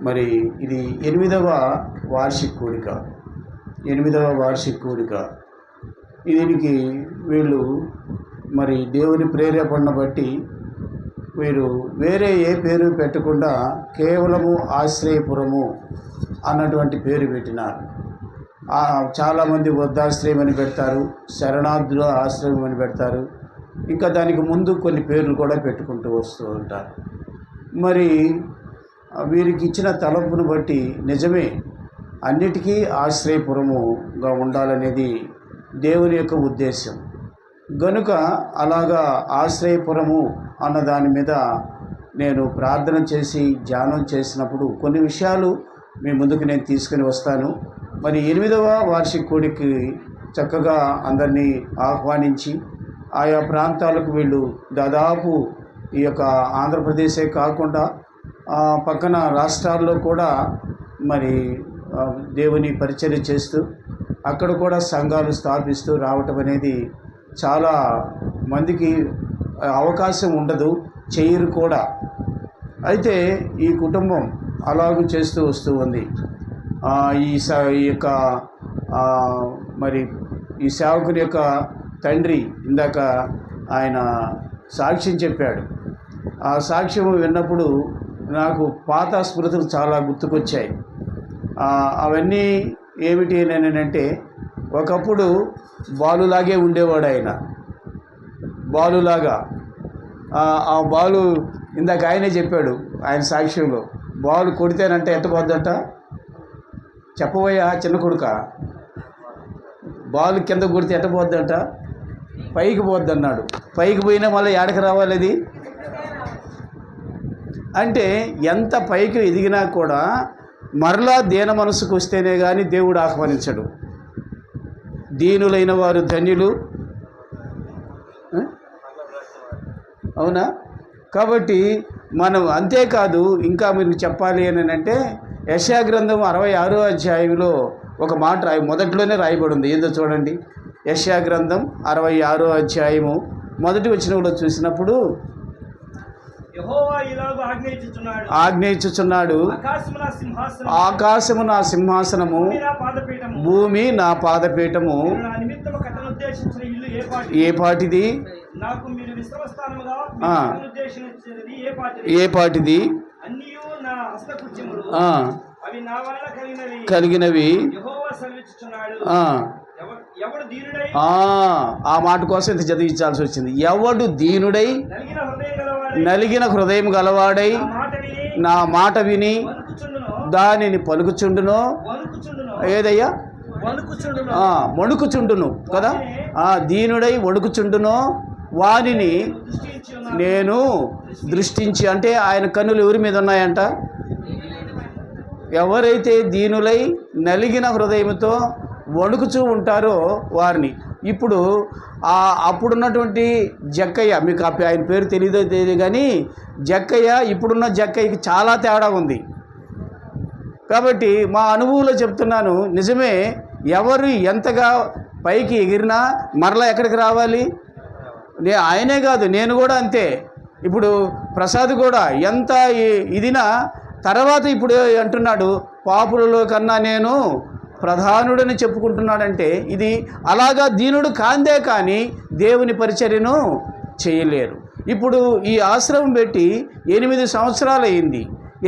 మరి ఇది 8వ వార్షిక కూడిక. 8వ వార్షిక కూడిక. దీనికి వీళ్ళు మరి దేవుని ప్రేరేపణను బట్టి వీరు వేరే ఏ పేరు పెట్టకుండా కేవలము ఆశ్రయపురము అన్నటువంటి పేరు పెట్టినారు. చాలామంది వృద్ధాశ్రయం అని పెడతారు, శరణార్థుల ఆశ్రయం అని పెడతారు, ఇంకా దానికి ముందు కొన్ని పేర్లు కూడా పెట్టుకుంటూ వస్తూ ఉంటారు. మరి వీరికి ఇచ్చిన తలంపును బట్టి నిజమే అన్నిటికీ ఆశ్రయపురముగా ఉండాలనేది దేవుని యొక్క ఉద్దేశం. గనుక అలాగా ఆశ్రయపురము అన్న దాని మీద నేను ప్రార్థన చేసి ధ్యానం చేసినప్పుడు కొన్ని విషయాలు మీ ముందుకు నేను తీసుకుని వస్తాను. మరి 8వ వార్షిక కూడికి చక్కగా అందరినీ ఆహ్వానించి ఆయా ప్రాంతాలకు వీళ్ళు దాదాపు ఈ యొక్క ఆంధ్రప్రదేశే కాకుండా పక్కన రాష్ట్రాల్లో కూడా మరి దేవుని పరిచర్య చేస్తూ అక్కడ కూడా సంఘాలు స్థాపిస్తూ రావటం అనేది చాలా మందికి అవకాశం ఉండదు, చేయరు కూడా. అయితే ఈ కుటుంబం అలాగూ చేస్తూ వస్తూ ఉంది. ఈ యొక్క మరి ఈ సేవకుని యొక్క తండ్రి ఇందాక ఆయన సాక్ష్యం చెప్పాడు. ఆ సాక్ష్యం విన్నప్పుడు నాకు పాత స్మృతులు చాలా గుర్తుకొచ్చాయి. అవన్నీ ఏమిటి అంటే, ఒకప్పుడు బాలులాగే ఉండేవాడు ఆయన, బాలులాగా. ఆ బాలు ఇందాక ఆయనే చెప్పాడు ఆయన సాక్ష్యంలో, బాలు కొడితేనంటే ఎట్టపోద్దంట, చెప్పబోయా చిన్న కొడుక, బాలు కింద కొడితే ఎట్టపోద్దంట, పైకి పోద్ది అన్నాడు. పైకి పోయినా మళ్ళీ ఏడకి రావాలి అది. అంటే ఎంత పైకి ఎదిగినా కూడా మరలా దీన మనసుకు వస్తేనే కానీ దేవుడు ఆహ్వానించడు. దీనులైన వారు ధన్యులు, అవునా? కాబట్టి మనం అంతేకాదు, ఇంకా మీరు చెప్పాలి అని అంటే యెషయా గ్రంథం 66వ అధ్యాయంలో ఒక మాట మొదట్లోనే రాయబడి ఉంది. ఏందో చూడండి. యెషయా గ్రంథం 66వ అధ్యాయము మొదటి వచనంలో చూసినప్పుడు ఆజ్ఞయించుచున్నాడు, ఆకాశము నా సింహాసనము, భూమి నా పాదపీఠము. ఏ పాటిది? ఏ పాటిది? కలిగినవి. ఆ మాట కోసం ఇంత చదివించాల్సి వచ్చింది. ఎవడు దీనుడై నలిగిన హృదయం గలవాడై నా మాట విని దానిని పలుకుచుండునో, ఏదయ్యా? వణుకుచుండును కదా. దీనుడై వణుకుచుండునో వానిని నేను దృష్టించి, అంటే ఆయన కన్నులు ఎవరి మీద ఉన్నాయంట? ఎవరైతే దీనులై నలిగిన హృదయంతో వణుకుచూ ఉంటారో వారిని. ఇప్పుడు అప్పుడున్నటువంటి జక్కయ్య, మీకు ఆయన పేరు తెలియదు కానీ జక్కయ్య, ఇప్పుడున్న జక్కయ్యకి చాలా తేడా ఉంది. కాబట్టి మా అనుభవంలో చెప్తున్నాను, నిజమే. ఎవరు ఎంతగా పైకి ఎగిరినా మరలా ఎక్కడికి రావాలి? ఆయనే కాదు, నేను కూడా అంతే. ఇప్పుడు ప్రసాద్ కూడా ఎంత ఇదినా తర్వాత ఇప్పుడు అంటున్నాడు, పాపులలో కన్నా నేను ప్రధానుడని చెప్పుకుంటున్నాడంటే ఇది అలాగా దీనుడు కాందే కానీ దేవుని పరిచర్యను చేయలేరు. ఇప్పుడు ఈ ఆశ్రమం పెట్టి 8 సంవత్సరాలు అయింది.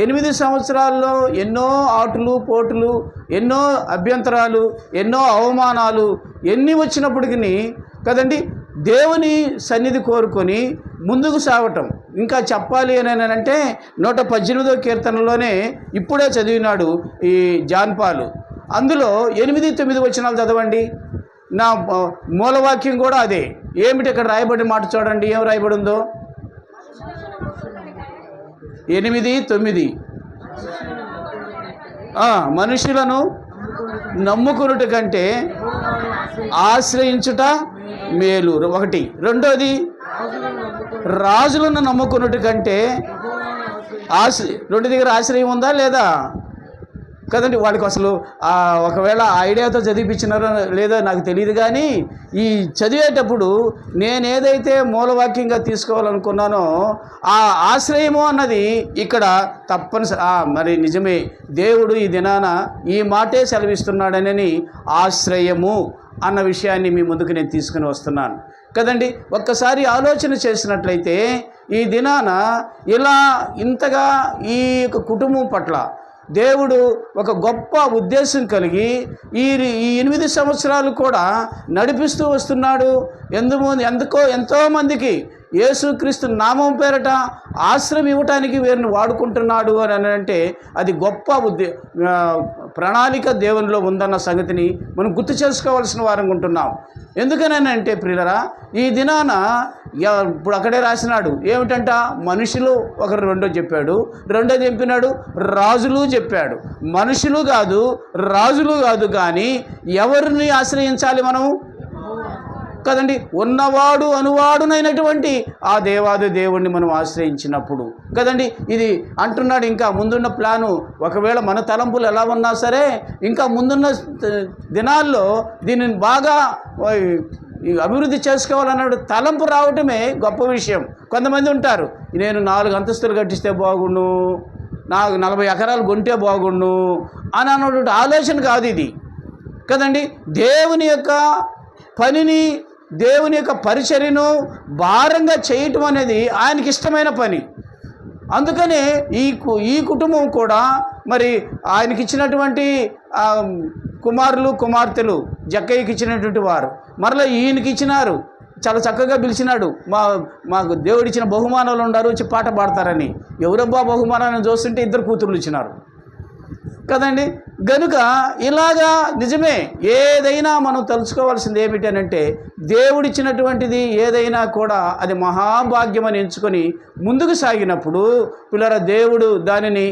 8 సంవత్సరాల్లో ఎన్నో ఆటులు పోటులు, ఎన్నో అభ్యంతరాలు, ఎన్నో అవమానాలు ఎన్ని వచ్చినప్పటికీ కదండి దేవుని సన్నిధి కోరుకొని ముందుకు సాగటం. ఇంకా చెప్పాలి అని అంటే 118వ కీర్తనలోనే ఇప్పుడే చదివినాడు ఈ జాన్పాలు. అందులో 8-9 వచనాలు చదవండి. నా మూలవాక్యం కూడా అదే. ఏమిటి ఇక్కడ రాయబడిన మాట చూడండి, ఏం రాయబడి ఉందో. 8-9 మనుషులను నమ్ముకునుట కంటే ఆశ్రయించుట మేలు. ఒకటి. రెండోది, రాజులను నమ్ముకున్నట్టు కంటే రెండు దగ్గర ఆశ్రయం ఉందా లేదా? కదండి. వాళ్ళకి అసలు ఒకవేళ ఐడియాతో చదివిపించినారో లేదో నాకు తెలియదు, కానీ ఈ చదివేటప్పుడు నేను ఏదైతే మూలవాక్యంగా తీసుకోవాలనుకున్నానో ఆ ఆశ్రయము అన్నది ఇక్కడ తప్పనిసరి. మరి నిజమే, దేవుడు ఈ దినాన ఈ మాటే సెలవిస్తున్నాడనని ఆశ్రయము అన్న విషయాన్ని మీ ముందుకు నేను తీసుకుని వస్తున్నాను కదండి. ఒక్కసారి ఆలోచన చేసినట్లయితే ఈ దినాన ఇంతగా ఈ కుటుంబం పట్ల దేవుడు ఒక గొప్ప ఉద్దేశం కలిగి ఈ 8 సంవత్సరాలు కూడా నడిపిస్తూ వస్తున్నాడు. ఎంతోమందికి యేసుక్రీస్తు నామం పేరట ఆశ్రయం ఇవ్వటానికి వీరిని వాడుకుంటున్నాడు అని అంటే అది గొప్ప ప్రణాళిక దేవునిలో ఉందన్న సంగతిని మనం గుర్తు చేసుకోవాల్సిన వారంగా ఉంటున్నాం. ఎందుకనంటే ప్రియులరా, ఈ దినాన ఇప్పుడు అక్కడే రాసినాడు ఏమిటంట, మనుషులు ఒకరు రెండో చెప్పాడు, రెండోది చెప్పినాడు రాజులు చెప్పాడు. మనుషులు కాదు, రాజులు కాదు, కానీ ఎవరిని ఆశ్రయించాలి మనము కదండి, ఉన్నవాడు అనువాడునైనటువంటి ఆ దేవాది దేవుణ్ణి మనం ఆశ్రయించినప్పుడు కదండి. ఇది అంటున్నాడు. ఇంకా ముందున్న ప్లాను, ఒకవేళ మన తలంపులు ఎలా ఉన్నా సరే ఇంకా ముందున్న దినాల్లో దీనిని బాగా అభివృద్ధి చేసుకోవాలన్నాడు. తలంపు రావటమే గొప్ప విషయం. కొంతమంది ఉంటారు, నేను 4 అంతస్తులు కట్టిస్తే బాగుండు, నాకు 40 ఎకరాలు కొంటే బాగుండు అని అన్నటువంటి ఆలోచన కాదు ఇది కదండి. దేవుని యొక్క పనిని, దేవుని యొక్క పరిచర్యను భారంగా చేయటం అనేది ఆయనకి ఇష్టమైన పని. అందుకనే ఈ కుటుంబం కూడా మరి ఆయనకి ఇచ్చినటువంటి కుమారులు కుమార్తెలు జక్కయ్యకి ఇచ్చినటువంటి వారు మరలా ఈయనకి ఇచ్చినారు. చాలా చక్కగా పిలిచినాడు. మాకు దేవుడిచ్చిన బహుమానాలు ఉన్నారు, వచ్చి పాట పాడతారని. ఎవరబ్బా బహుమానాలను చూస్తుంటే 2 కూతుర్లు ఇచ్చినారు కదండి. గనుక ఇలాగా నిజమే, ఏదైనా మనం తలుచుకోవాల్సింది ఏమిటి అని అంటే దేవుడిచ్చినటువంటిది ఏదైనా కూడా అది మహాభాగ్యం అని ఎంచుకొని ముందుకు సాగినప్పుడు పిల్లల దేవుడు దానిని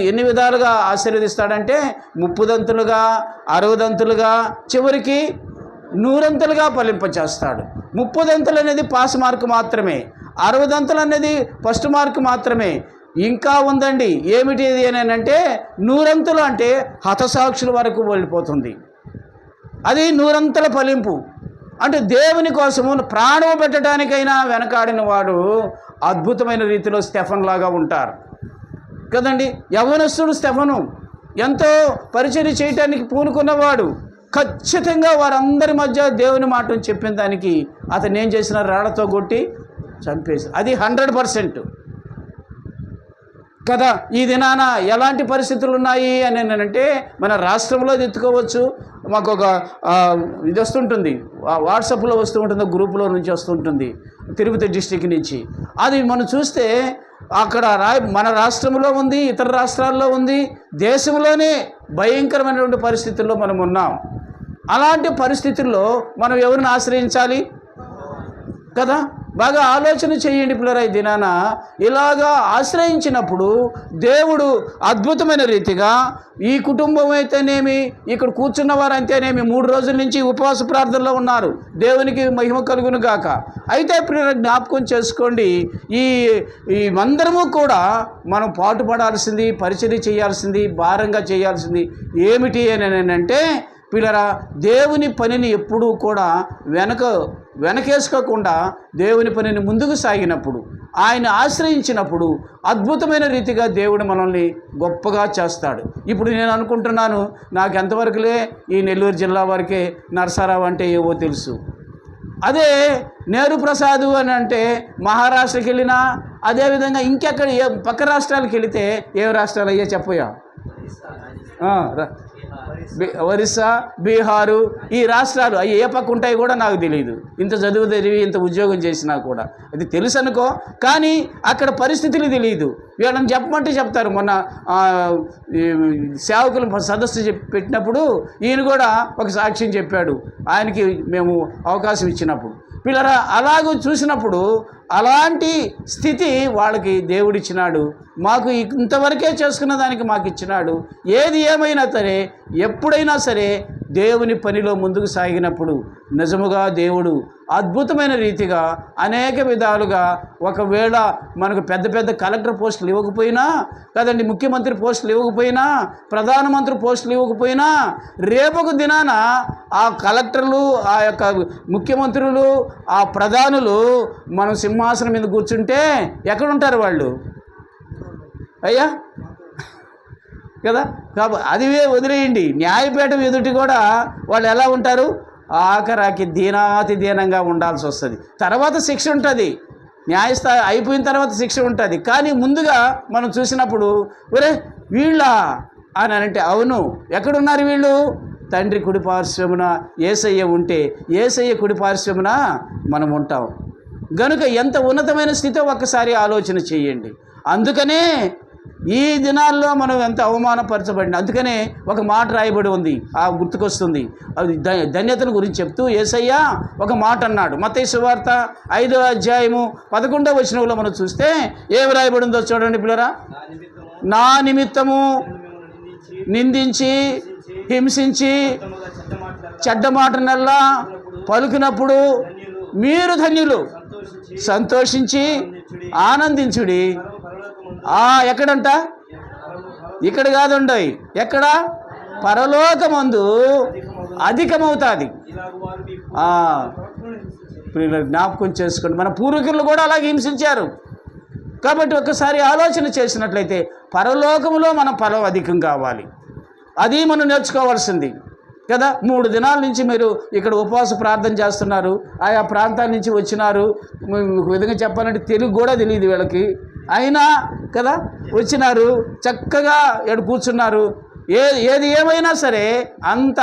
ఎన్ని విధాలుగా ఆశీర్వదిస్తాడంటే 30 దంతులుగా 60 దంతులుగా చివరికి 100 దంతులుగా ఫలింపచేస్తాడు. 30 దంతులు అనేది పాస్ మార్కు మాత్రమే, 60 దంతులు అనేది ఫస్ట్ మార్కు మాత్రమే. ఇంకా ఉందండి, ఏమిటి ఇది అని అంటే 100 దంతులు అంటే హతసాక్షుల వరకు వెళ్ళిపోతుంది. అది 100 దంతుల ఫలింపు. అంటే దేవుని కోసము ప్రాణం పెట్టడానికైనా వెనకాడిన వాడు అద్భుతమైన రీతిలో స్టెఫన్ లాగా ఉంటారు కదండి. యవ్వనస్తుడు స్టెఫను ఎంతో పరిచర్య చేయటానికి పూనుకున్నవాడు. ఖచ్చితంగా వారందరి మధ్య దేవుని మాటను చెప్పిన దానికి అతను ఏం చేసిన, రాళ్లతో కొట్టి చంపేసి, అది 100% కదా. ఈ దినాన ఎలాంటి పరిస్థితులు ఉన్నాయి అని అంటే మన రాష్ట్రంలో ఎత్తుకోవచ్చు. మాకు ఒక ఇది వస్తుంటుంది, వాట్సాప్లో వస్తూ ఉంటుంది, గ్రూపులో నుంచి వస్తుంటుంది, తిరుపతి డిస్టిక్ నుంచి. అది మనం చూస్తే అక్కడ మన రాష్ట్రంలో ఉంది, ఇతర రాష్ట్రాల్లో ఉంది, దేశంలోనే భయంకరమైనటువంటి పరిస్థితుల్లో మనం ఉన్నాం. అలాంటి పరిస్థితుల్లో మనం ఎవరిని ఆశ్రయించాలి కదా. బాగా ఆలోచన చేయండి పిల్లరా. ఈ దినాన ఇలాగా ఆశ్రయించినప్పుడు దేవుడు అద్భుతమైన రీతిగా ఈ కుటుంబం అయితేనేమి, ఇక్కడ కూర్చున్న వారు అయితేనేమి 3 రోజుల నుంచి ఉపవాస ప్రార్థనలో ఉన్నారు. దేవునికి మహిమ కలుగును గాక. అయితే పిల్లల జ్ఞాపకం చేసుకోండి, ఈ అందరము కూడా మనం పాటుపడాల్సింది, పరిచర్య చేయాల్సింది, భారంగా చేయాల్సింది ఏమిటి అని అంటే పిల్లరా, దేవుని పనిని ఎప్పుడూ కూడా వెనకేసుకోకుండా దేవుని పనిని ముందుకు సాగినప్పుడు, ఆయన ఆశ్రయించినప్పుడు అద్భుతమైన రీతిగా దేవుడు మనల్ని గొప్పగా చేస్తాడు. ఇప్పుడు నేను అనుకుంటున్నాను, నాకు ఎంతవరకులే ఈ నెల్లూరు జిల్లా వరకే నరసరావు అంటే ఏవో తెలుసు. అదే నేరు ప్రసాద్ అని అంటే మహారాష్ట్రకి వెళ్ళినా, అదేవిధంగా ఇంకెక్కడ పక్క రాష్ట్రాలకు వెళితే ఏ రాష్ట్రాలు అయ్యా చెప్పయా, ఒరిస్సా, బీహారు, ఈ రాష్ట్రాలు అవి ఏ పక్క ఉంటాయి కూడా నాకు తెలియదు. ఇంత చదువు చదివి ఇంత ఉద్యోగం చేసినా కూడా అది తెలుసు అనుకో, కానీ అక్కడ పరిస్థితులు తెలియదు. వీళ్ళని చెప్పమంటే చెప్తారు. మొన్న సేవకులు సదస్సు పెట్టినప్పుడు ఈయన కూడా ఒక సాక్ష్యం చెప్పాడు, ఆయనకి మేము అవకాశం ఇచ్చినప్పుడు. పిల్లరా, అలాగూ చూసినప్పుడు అలాంటి స్థితి వాళ్ళకి దేవుడిచ్చినాడు. మాకు ఇంతవరకే చేసుకున్న దానికి మాకు ఇచ్చినాడు. ఏది ఏమైనా సరే, ఎప్పుడైనా సరే దేవుని పనిలో ముందుకు సాగినప్పుడు నిజముగా దేవుడు అద్భుతమైన రీతిగా అనేక విధాలుగా, ఒకవేళ మనకు పెద్ద పెద్ద కలెక్టర్ పోస్టులు ఇవ్వకపోయినా కదండి, ముఖ్యమంత్రి పోస్టులు ఇవ్వకపోయినా, ప్రధానమంత్రి పోస్టులు ఇవ్వకపోయినా, రేపొక దినాన ఆ కలెక్టర్లు, ఆ యొక్క ముఖ్యమంత్రులు, ఆ ప్రధానులు మనం సింహాసనం మీద కూర్చుంటే ఎక్కడుంటారు వాళ్ళు? అయ్యా కదా. కాబట్టి అది వదిలేయండి, న్యాయపీఠం ఎదుటి కూడా వాళ్ళు ఎలా ఉంటారు? ఆఖరాకి దీనాతి దీనంగా ఉండాల్సి వస్తుంది. తర్వాత శిక్ష ఉంటుంది, న్యాయస్థాయి అయిపోయిన తర్వాత శిక్ష ఉంటుంది. కానీ ముందుగా మనం చూసినప్పుడు ఒరే వీళ్ళ అని అంటే, అవును ఎక్కడున్నారు వీళ్ళు? తండ్రి కుడిపార్శ్వమున యేసయ్య ఉంటే యేసయ్య కుడిపార్శ్వమున మనం ఉంటాం. గనుక ఎంత ఉన్నతమైన స్థితిలో ఒక్కసారి ఆలోచన చేయండి. అందుకనే ఈ దినాల్లో మనం ఎంత అవమానపరచబడింది. అందుకనే ఒక మాట రాయబడి ఉంది, ఆ గుర్తుకొస్తుంది, అది ధన్యతను గురించి చెప్తూ యేసయ్య ఒక మాట అన్నాడు. మత్తయి సువార్త 5వ అధ్యాయము 11వ వచనంలో మనం చూస్తే ఏం రాయబడి ఉందో చూడండి పిల్లరా. నా నిమిత్తము నిందించి హింసించి చెడ్డ మాటనల్లా పలుకినప్పుడు మీరు ధన్యులు, సంతోషించి ఆనందించుడి. ఎక్కడంట? ఇక్కడ కాదుండయి, ఎక్కడ? పరలోకమందు అధికమవుతుంది. జ్ఞాపకం చేసుకోండి, మన పూర్వీకులు కూడా అలాగే హింసించారు. కాబట్టి ఒక్కసారి ఆలోచన చేసినట్లయితే పరలోకములో మన ఫలం అధికం కావాలి. అది మనం నేర్చుకోవాల్సింది కదా. 3 దినాల నుంచి మీరు ఇక్కడ ఉపవాస ప్రార్థన చేస్తున్నారు, ఆయా ప్రాంతాల నుంచి వచ్చినారు. ఒక విధంగా చెప్పాలంటే తెలుగు కూడా తెలియదు వీళ్ళకి, అయినా కదా వచ్చినారు, చక్కగా ఎక్కడ కూర్చున్నారు. ఏది ఏమైనా సరే అంత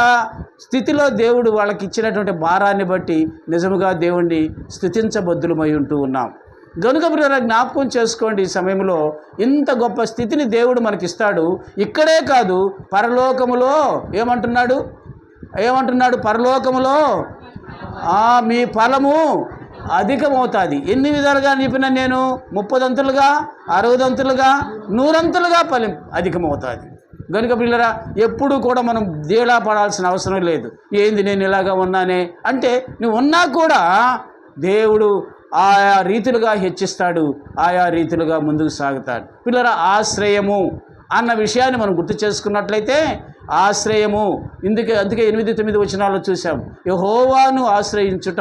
స్థితిలో దేవుడు వాళ్ళకి ఇచ్చినటువంటి భారాన్ని బట్టి నిజముగా దేవుణ్ణి స్తుతించబద్దులమై ఉంటూ ఉన్నాం. గనుక మీరు జ్ఞాపకం చేసుకోండి, ఈ సమయంలో ఇంత గొప్ప స్థితిని దేవుడు మనకిస్తాడు. ఇక్కడే కాదు, పరలోకములో ఏమంటున్నాడు? పరలోకములో మీ ఫలము అధికమవుతుంది. ఎన్ని విధాలుగా నిపిన నేను? 30 60 100 ఫలం అధికమవుతుంది. కనుక పిల్లరా, ఎప్పుడు కూడా మనం దేళా పడాల్సిన అవసరం లేదు. ఏంది నేను ఇలాగా ఉన్నానే అంటే, నువ్వు ఉన్నా కూడా దేవుడు ఆయా రీతులుగా హెచ్చిస్తాడు, ఆయా రీతులుగా ముందుకు సాగుతాడు. పిల్లరా, ఆశ్రయము అన్న విషయాన్ని మనం గుర్తు చేసుకున్నట్లయితే, ఆశ్రయము అందుకే 8-9 వచనాల్లో చూసాం. యెహోవాను ఆశ్రయించుట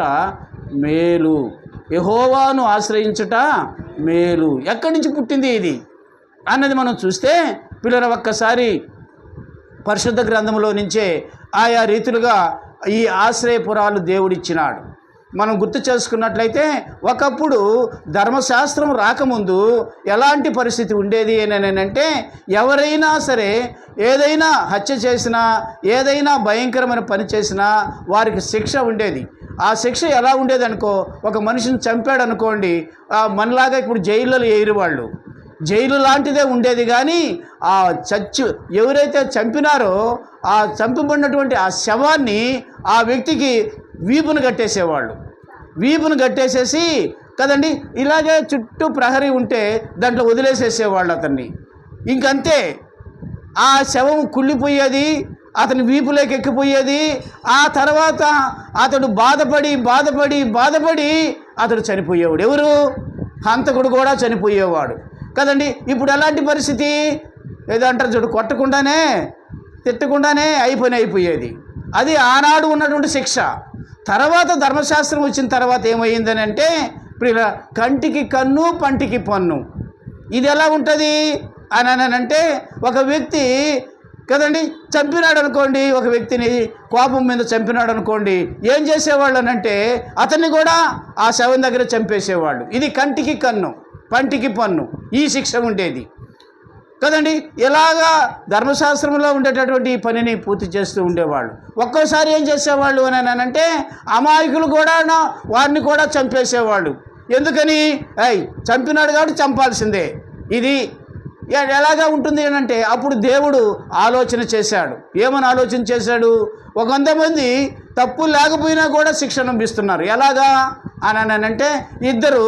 మేలు, యెహోవాను ఆశ్రయించుట మేలు. ఎక్కడి నుంచి పుట్టింది ఇది అన్నది మనం చూస్తే పిల్లల ఒక్కసారి పరిశుద్ధ గ్రంథంలో నుంచే ఆయా రీతులుగా ఈ ఆశ్రయపురాలు దేవుడిచ్చినాడు. మనం గుర్తు చేసుకున్నట్లయితే, ఒకప్పుడు ధర్మశాస్త్రం రాకముందు ఎలాంటి పరిస్థితి ఉండేది అంటే, ఎవరైనా సరే ఏదైనా హత్య చేసినా, ఏదైనా భయంకరమైన పని చేసినా వారికి శిక్ష ఉండేది. ఆ శిక్ష ఎలా ఉండేది అనుకో, ఒక మనిషిని చంపాడు అనుకోండి, మనలాగా ఇప్పుడు జైల్లో వేయరు వాళ్ళు, జైలు లాంటిదే ఉండేది. కానీ ఆ ఎవరైతే చంపినారో ఆ చంపబడినటువంటి ఆ శవాన్ని ఆ వ్యక్తికి వీపును కట్టేసేవాళ్ళు. వీపును కట్టేసేసి కదండి, ఇలాగే చుట్టూ ప్రహరీ ఉంటే దాంట్లో వదిలేసేసేవాళ్ళు అతన్ని. ఇంకంతే, ఆ శవం కుళ్ళిపోయేది, అతని వీపులోకి ఎక్కిపోయేది. ఆ తర్వాత అతడు బాధపడి అతడు చనిపోయేవాడు. ఎవరు? హంతకుడు కూడా చనిపోయేవాడు కదండి. ఇప్పుడు ఎలాంటి పరిస్థితి? ఏదంటారు చూడు, కొట్టకుండానే తిట్టకుండానే అయిపోయేది. అది ఆనాడు ఉన్నటువంటి శిక్ష. తర్వాత ధర్మశాస్త్రం వచ్చిన తర్వాత ఏమైందని అంటే, ఇప్పుడు కంటికి కన్ను పంటికి పన్ను. ఇది ఎలా ఉంటుంది అని అంటే, ఒక వ్యక్తి కదండి చంపినాడు అనుకోండి, ఒక వ్యక్తిని కోపం మీద చంపినాడు అనుకోండి, ఏం చేసేవాళ్ళు అంటే అతన్ని కూడా ఆ శవం దగ్గర చంపేసేవాళ్ళు. ఇది కంటికి కన్ను పంటికి పన్ను, ఈ శిక్ష ఉండేది కదండి. ఇలాగా ధర్మశాస్త్రంలో ఉండేటటువంటి ఈ పనిని పూర్తి చేస్తూ ఉండేవాళ్ళు. ఒక్కోసారి ఏం చేసేవాళ్ళు అని అంటే, అమాయకులు కూడా వారిని కూడా చంపేసేవాళ్ళు. ఎందుకని? చంపినాడు కాబట్టి చంపాల్సిందే. ఇది ఎలాగా ఉంటుంది అంటే, అప్పుడు దేవుడు ఆలోచన చేశాడు. ఏమని ఆలోచన చేశాడు? 100 మంది తప్పు లేకపోయినా కూడా శిక్షణ ఇస్తున్నారు. ఎలాగా అని అంటే, 2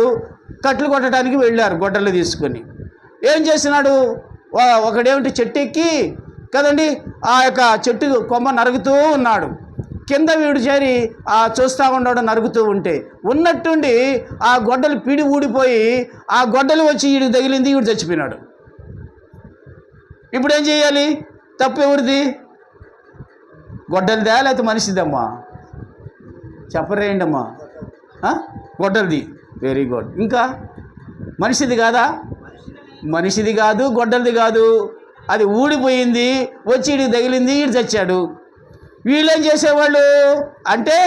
కట్లు కొట్టడానికి వెళ్ళారు గొడ్డలు తీసుకొని. ఏం చేసినాడు? ఒకడేమిటి చెట్టు ఎక్కి కదండి ఆ యొక్క చెట్టు కొమ్మ నరుగుతూ ఉన్నాడు. కింద వీడు చేరి చూస్తూ ఉన్నాడు నరుగుతూ ఉంటే. ఉన్నట్టుండి ఆ గొడ్డలు పిడి ఊడిపోయి ఆ గొడ్డలు వచ్చి వీడికి తగిలింది, వీడు చచ్చిపోయినాడు. ఇప్పుడు ఏం చేయాలి? తప్పు ఎవరిది? గొడ్డలిదా లేకపోతే మనిషిదమ్మా? చెప్పరేయండి అమ్మా. గొడ్డలిది. Very good. ఇంకా మనిషిది కాదా? మనిషిది కాదు, గొడ్డలిది కాదు. అది ఊడిపోయింది, వచ్చి వీడికి తగిలింది, వీడు చచ్చాడు. వీళ్ళేం చేసేవాళ్ళు అంటే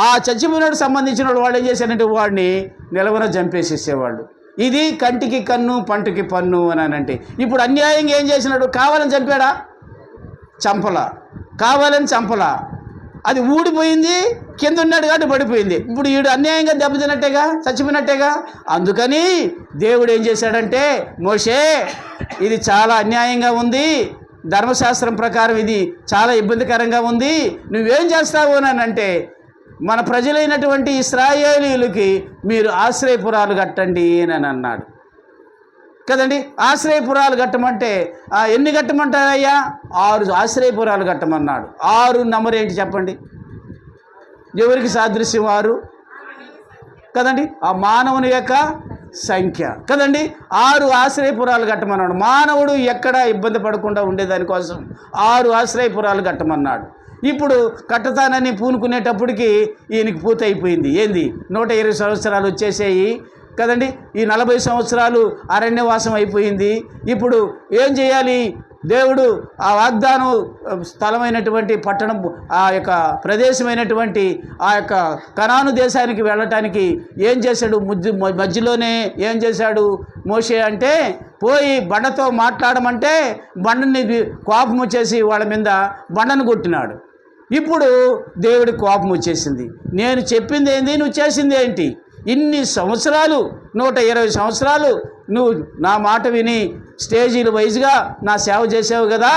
ఆ చచ్చిపోయినోడు సంబంధించిన వాళ్ళు ఏం చేశారంటే వాడిని నిలవన చంపేసేసేవాళ్ళు. ఇది కంటికి కన్ను పంటికి పన్ను అని అంటే. ఇప్పుడు అన్యాయంగా ఏం చేసినాడు? కావాలని చంపాడా? చంపలా. కావాలని చంపలా. అది ఊడిపోయింది, కింద ఉన్నాడు కాబట్టి పడిపోయింది. ఇప్పుడు వీడు అన్యాయంగా దెబ్బతిన్నట్టేగా, చచ్చిపోయినట్టేగా. అందుకని దేవుడు ఏం చేశాడంటే, మోషే ఇది చాలా అన్యాయంగా ఉంది, ధర్మశాస్త్రం ప్రకారం ఇది చాలా ఇబ్బందికరంగా ఉంది, నువ్వేం చేస్తావు అని అంటే, మన ప్రజలైనటువంటి ఇశ్రాయేలీయులకి మీరు ఆశ్రయపురాలు కట్టండి అని అన్నాడు కదండి. ఆశ్రయపురాలు కట్టమంటే ఎన్ని కట్టమంటారయ్యా? 6 ఆశ్రయపురాలు కట్టమన్నాడు. 6 నంబర్ ఏంటి చెప్పండి? ఎవరికి సాదృశ్యం 6 కదండి? ఆ మానవుని యొక్క సంఖ్య కదండి. 6 ఆశ్రయపురాలు కట్టమన్నాడు. మానవుడు ఎక్కడ ఇబ్బంది పడకుండా ఉండేదానికోసం 6 ఆశ్రయపురాలు కట్టమన్నాడు. ఇప్పుడు కట్టతానని పూనుకునేటప్పటికి ఈయనకి పూర్తయిపోయింది. ఏంది? 120 సంవత్సరాలు వచ్చేసాయి కదండి. ఈ 40 సంవత్సరాలు అరణ్యవాసం అయిపోయింది. ఇప్పుడు ఏం చేయాలి? దేవుడు ఆ వాగ్దానం స్థలమైనటువంటి పట్టణం, ఆ యొక్క ప్రదేశమైనటువంటి ఆ యొక్క కనాను దేశానికి వెళ్ళటానికి ఏం చేశాడు? మధ్యలోనే ఏం చేశాడు మోషే అంటే, పోయి బండతో మాట్లాడమంటే బండని కోపం వచ్చేసి వాళ్ళ మీద బండను కొట్టినాడు. ఇప్పుడు దేవుడికి కోపం వచ్చేసింది. నేను చెప్పింది ఏంది, నువ్వు చేసింది ఏంటి? ఇన్ని సంవత్సరాలు 120 సంవత్సరాలు నువ్వు నా మాట విని స్టేజీల వైజ్గా నా సేవ చేసావు కదా,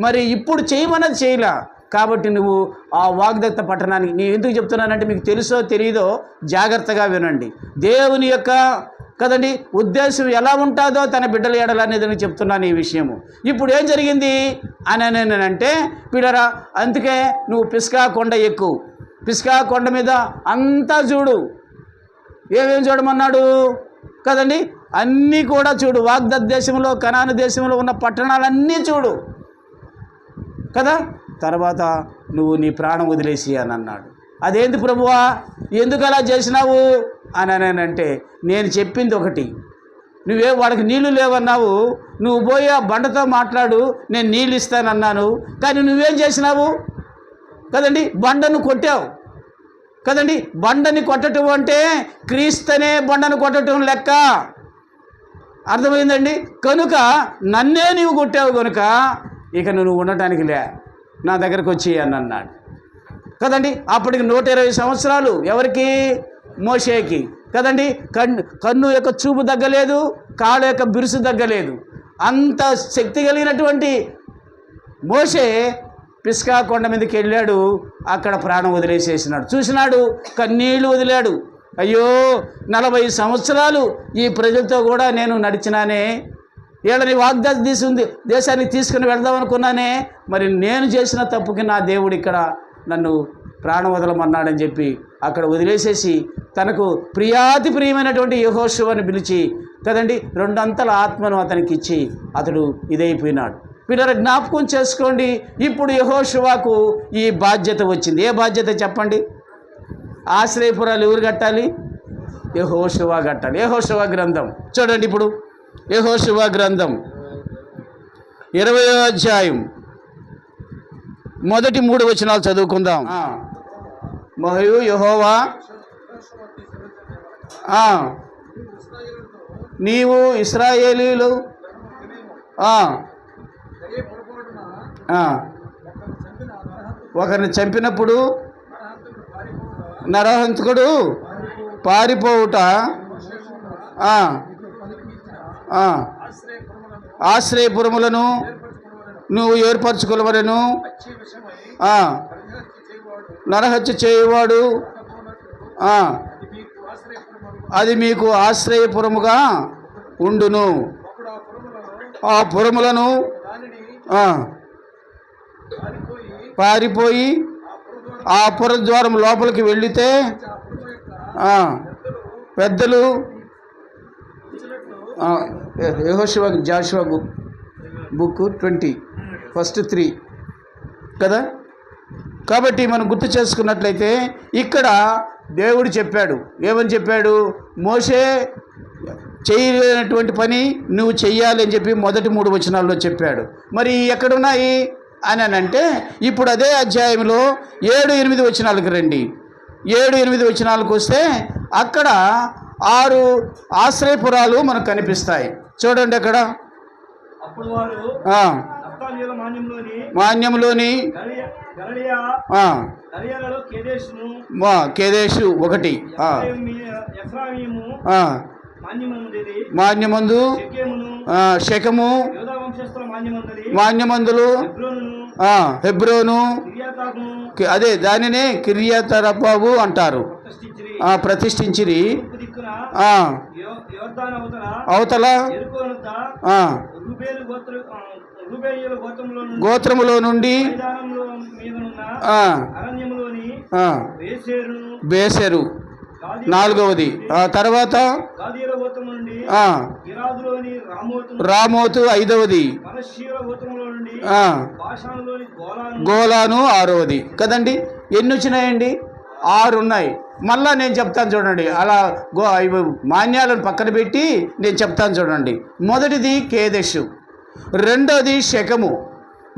మరి ఇప్పుడు చేయమన్నది చేయలే. కాబట్టి నువ్వు ఆ వాగ్దత్త పట్టణానికి, నేను ఎందుకు చెప్తున్నానంటే మీకు తెలుసో తెలియదో జాగ్రత్తగా వినండి. దేవుని యొక్క కదండి ఉద్దేశం ఎలా ఉంటుందో తన బిడ్డల ఎడల అనేది నేను చెప్తున్నాను ఈ విషయము. ఇప్పుడు ఏం జరిగింది అని అంటే, పిల్లరా, అందుకే నువ్వు పిస్కా కొండ ఎక్కు. పిస్కా కొండ మీద అంతా చూడు. ఏమేం చూడమన్నాడు కదండి? అన్నీ కూడా చూడు. వాగ్దత్త దేశంలో, కనాను దేశంలో ఉన్న పట్టణాలన్నీ చూడు కదా. తర్వాత నువ్వు నీ ప్రాణం వదిలేసి అని అన్నాడు. అదేంటి ప్రభువా, ఎందుకు అలా చేసినావు అని అంటే, నేను చెప్పింది ఒకటి, నువ్వే వాళ్ళకి నీళ్లు లేవన్నావు, నువ్వు పోయి ఆ బండతో మాట్లాడు, నేను నీళ్ళు ఇస్తానన్నాను. కానీ నువ్వేం చేసినావు కదండి? బండను కొట్టావు కదండి. బండని కొట్టడం అంటే క్రీస్తునే బండను కొట్టడం లెక్క. అర్థమైందండి? కనుక నన్నే నీవు కొట్టావు కనుక ఇక నువ్వు ఉండటానికి లే, నా దగ్గరకు వచ్చి అని అన్నాడు కదండి. అప్పటికి 120 సంవత్సరాలు ఎవరికి? మోషేకి కదండి. కన్ను యొక్క చూపు తగ్గలేదు, కాళ్ళ యొక్క బిరుసు తగ్గలేదు. అంత శక్తి కలిగినటువంటి మోషే పిస్కా కొండ మీదకి వెళ్ళాడు. అక్కడ ప్రాణం వదిలేసేసినాడు. చూసినాడు, కన్నీళ్లు వదిలాడు. అయ్యో, 40 సంవత్సరాలు ఈ ప్రజలతో కూడా నేను నడిచినానే, వీళ్ళని వాగ్దానం దేశానికి తీసుకుని వెళ్దాం అనుకున్నానే, మరి నేను చేసిన తప్పుకి నా దేవుడు ఇక్కడ నన్ను ప్రాణం వదలమన్నాడని చెప్పి అక్కడ వదిలేసేసి తనకు ప్రియాతి ప్రియమైనటువంటి యెహోషువని పిలిచి కదండి 2 అంతల ఆత్మను అతనికి ఇచ్చి అతడు ఇదైపోయినాడు. పిల్లలు జ్ఞాపకం చేసుకోండి. ఇప్పుడు యెహోషువకు ఈ బాధ్యత వచ్చింది. ఏ బాధ్యత చెప్పండి? ఆశ్రయపురాలు ఎవరు కట్టాలి? యెహోషువ కట్టాలి. యెహోషువ గ్రంథం చూడండి. ఇప్పుడు యెహోషువ గ్రంథం 20వ అధ్యాయం మొదటి 3 వచనాలు చదువుకుందాం. మరియు యెహోవా, నీవు ఇశ్రాయేలీయులు ఒకరిని చంపినప్పుడు నరహంతకుడు పారిపోవుట, ఆశ్రయపురములను నువ్వు ఏర్పరచుకోవలను, నరహత్య చేయువాడు అది మీకు ఆశ్రయపురముగా ఉండును. ఆ పురములను పారిపోయి ఆ పురద్వారం లోపలికి వెళితే పెద్దలు యెహోషువ జాషువా బుక్ 20 ఫస్ట్ 3 కదా. కాబట్టి మనం గుర్తు చేసుకున్నట్లయితే ఇక్కడ దేవుడు చెప్పాడు, ఏమని చెప్పాడు? మోషే చేయలేనటువంటి పని నువ్వు చెయ్యాలి అని చెప్పి మొదటి 3 వచనాల్లో చెప్పాడు. మరి ఎక్కడున్నాయి అని అంటే ఇప్పుడు అదే అధ్యాయంలో 7-8 వచనాలకు రండి. 7-8 వచనాలకు వస్తే అక్కడ 6 ఆశ్రయపురాలు మనకు కనిపిస్తాయి. చూడండి అక్కడ. మాన్యంలోని కేదేశు 1, మాన్యమందు శెకెము, మాన్యమందులు హెబ్రోను, అదే దానినే కిర్యతరబాబు అంటారు, ప్రతిష్ఠించిరి. అవతల గోత్రములో నుండి బేసెరు 4వది. తర్వాత రామోతు 5వది, గోలాను 6వది కదండి. ఎన్ని వచ్చినాయండి? 6 ఉన్నాయి. మళ్ళా నేను చెప్తాను చూడండి. అలా మాన్యాలను పక్కన పెట్టి నేను చెప్తాను చూడండి. మొదటిది కేదెషు, రెండోది శెకెము,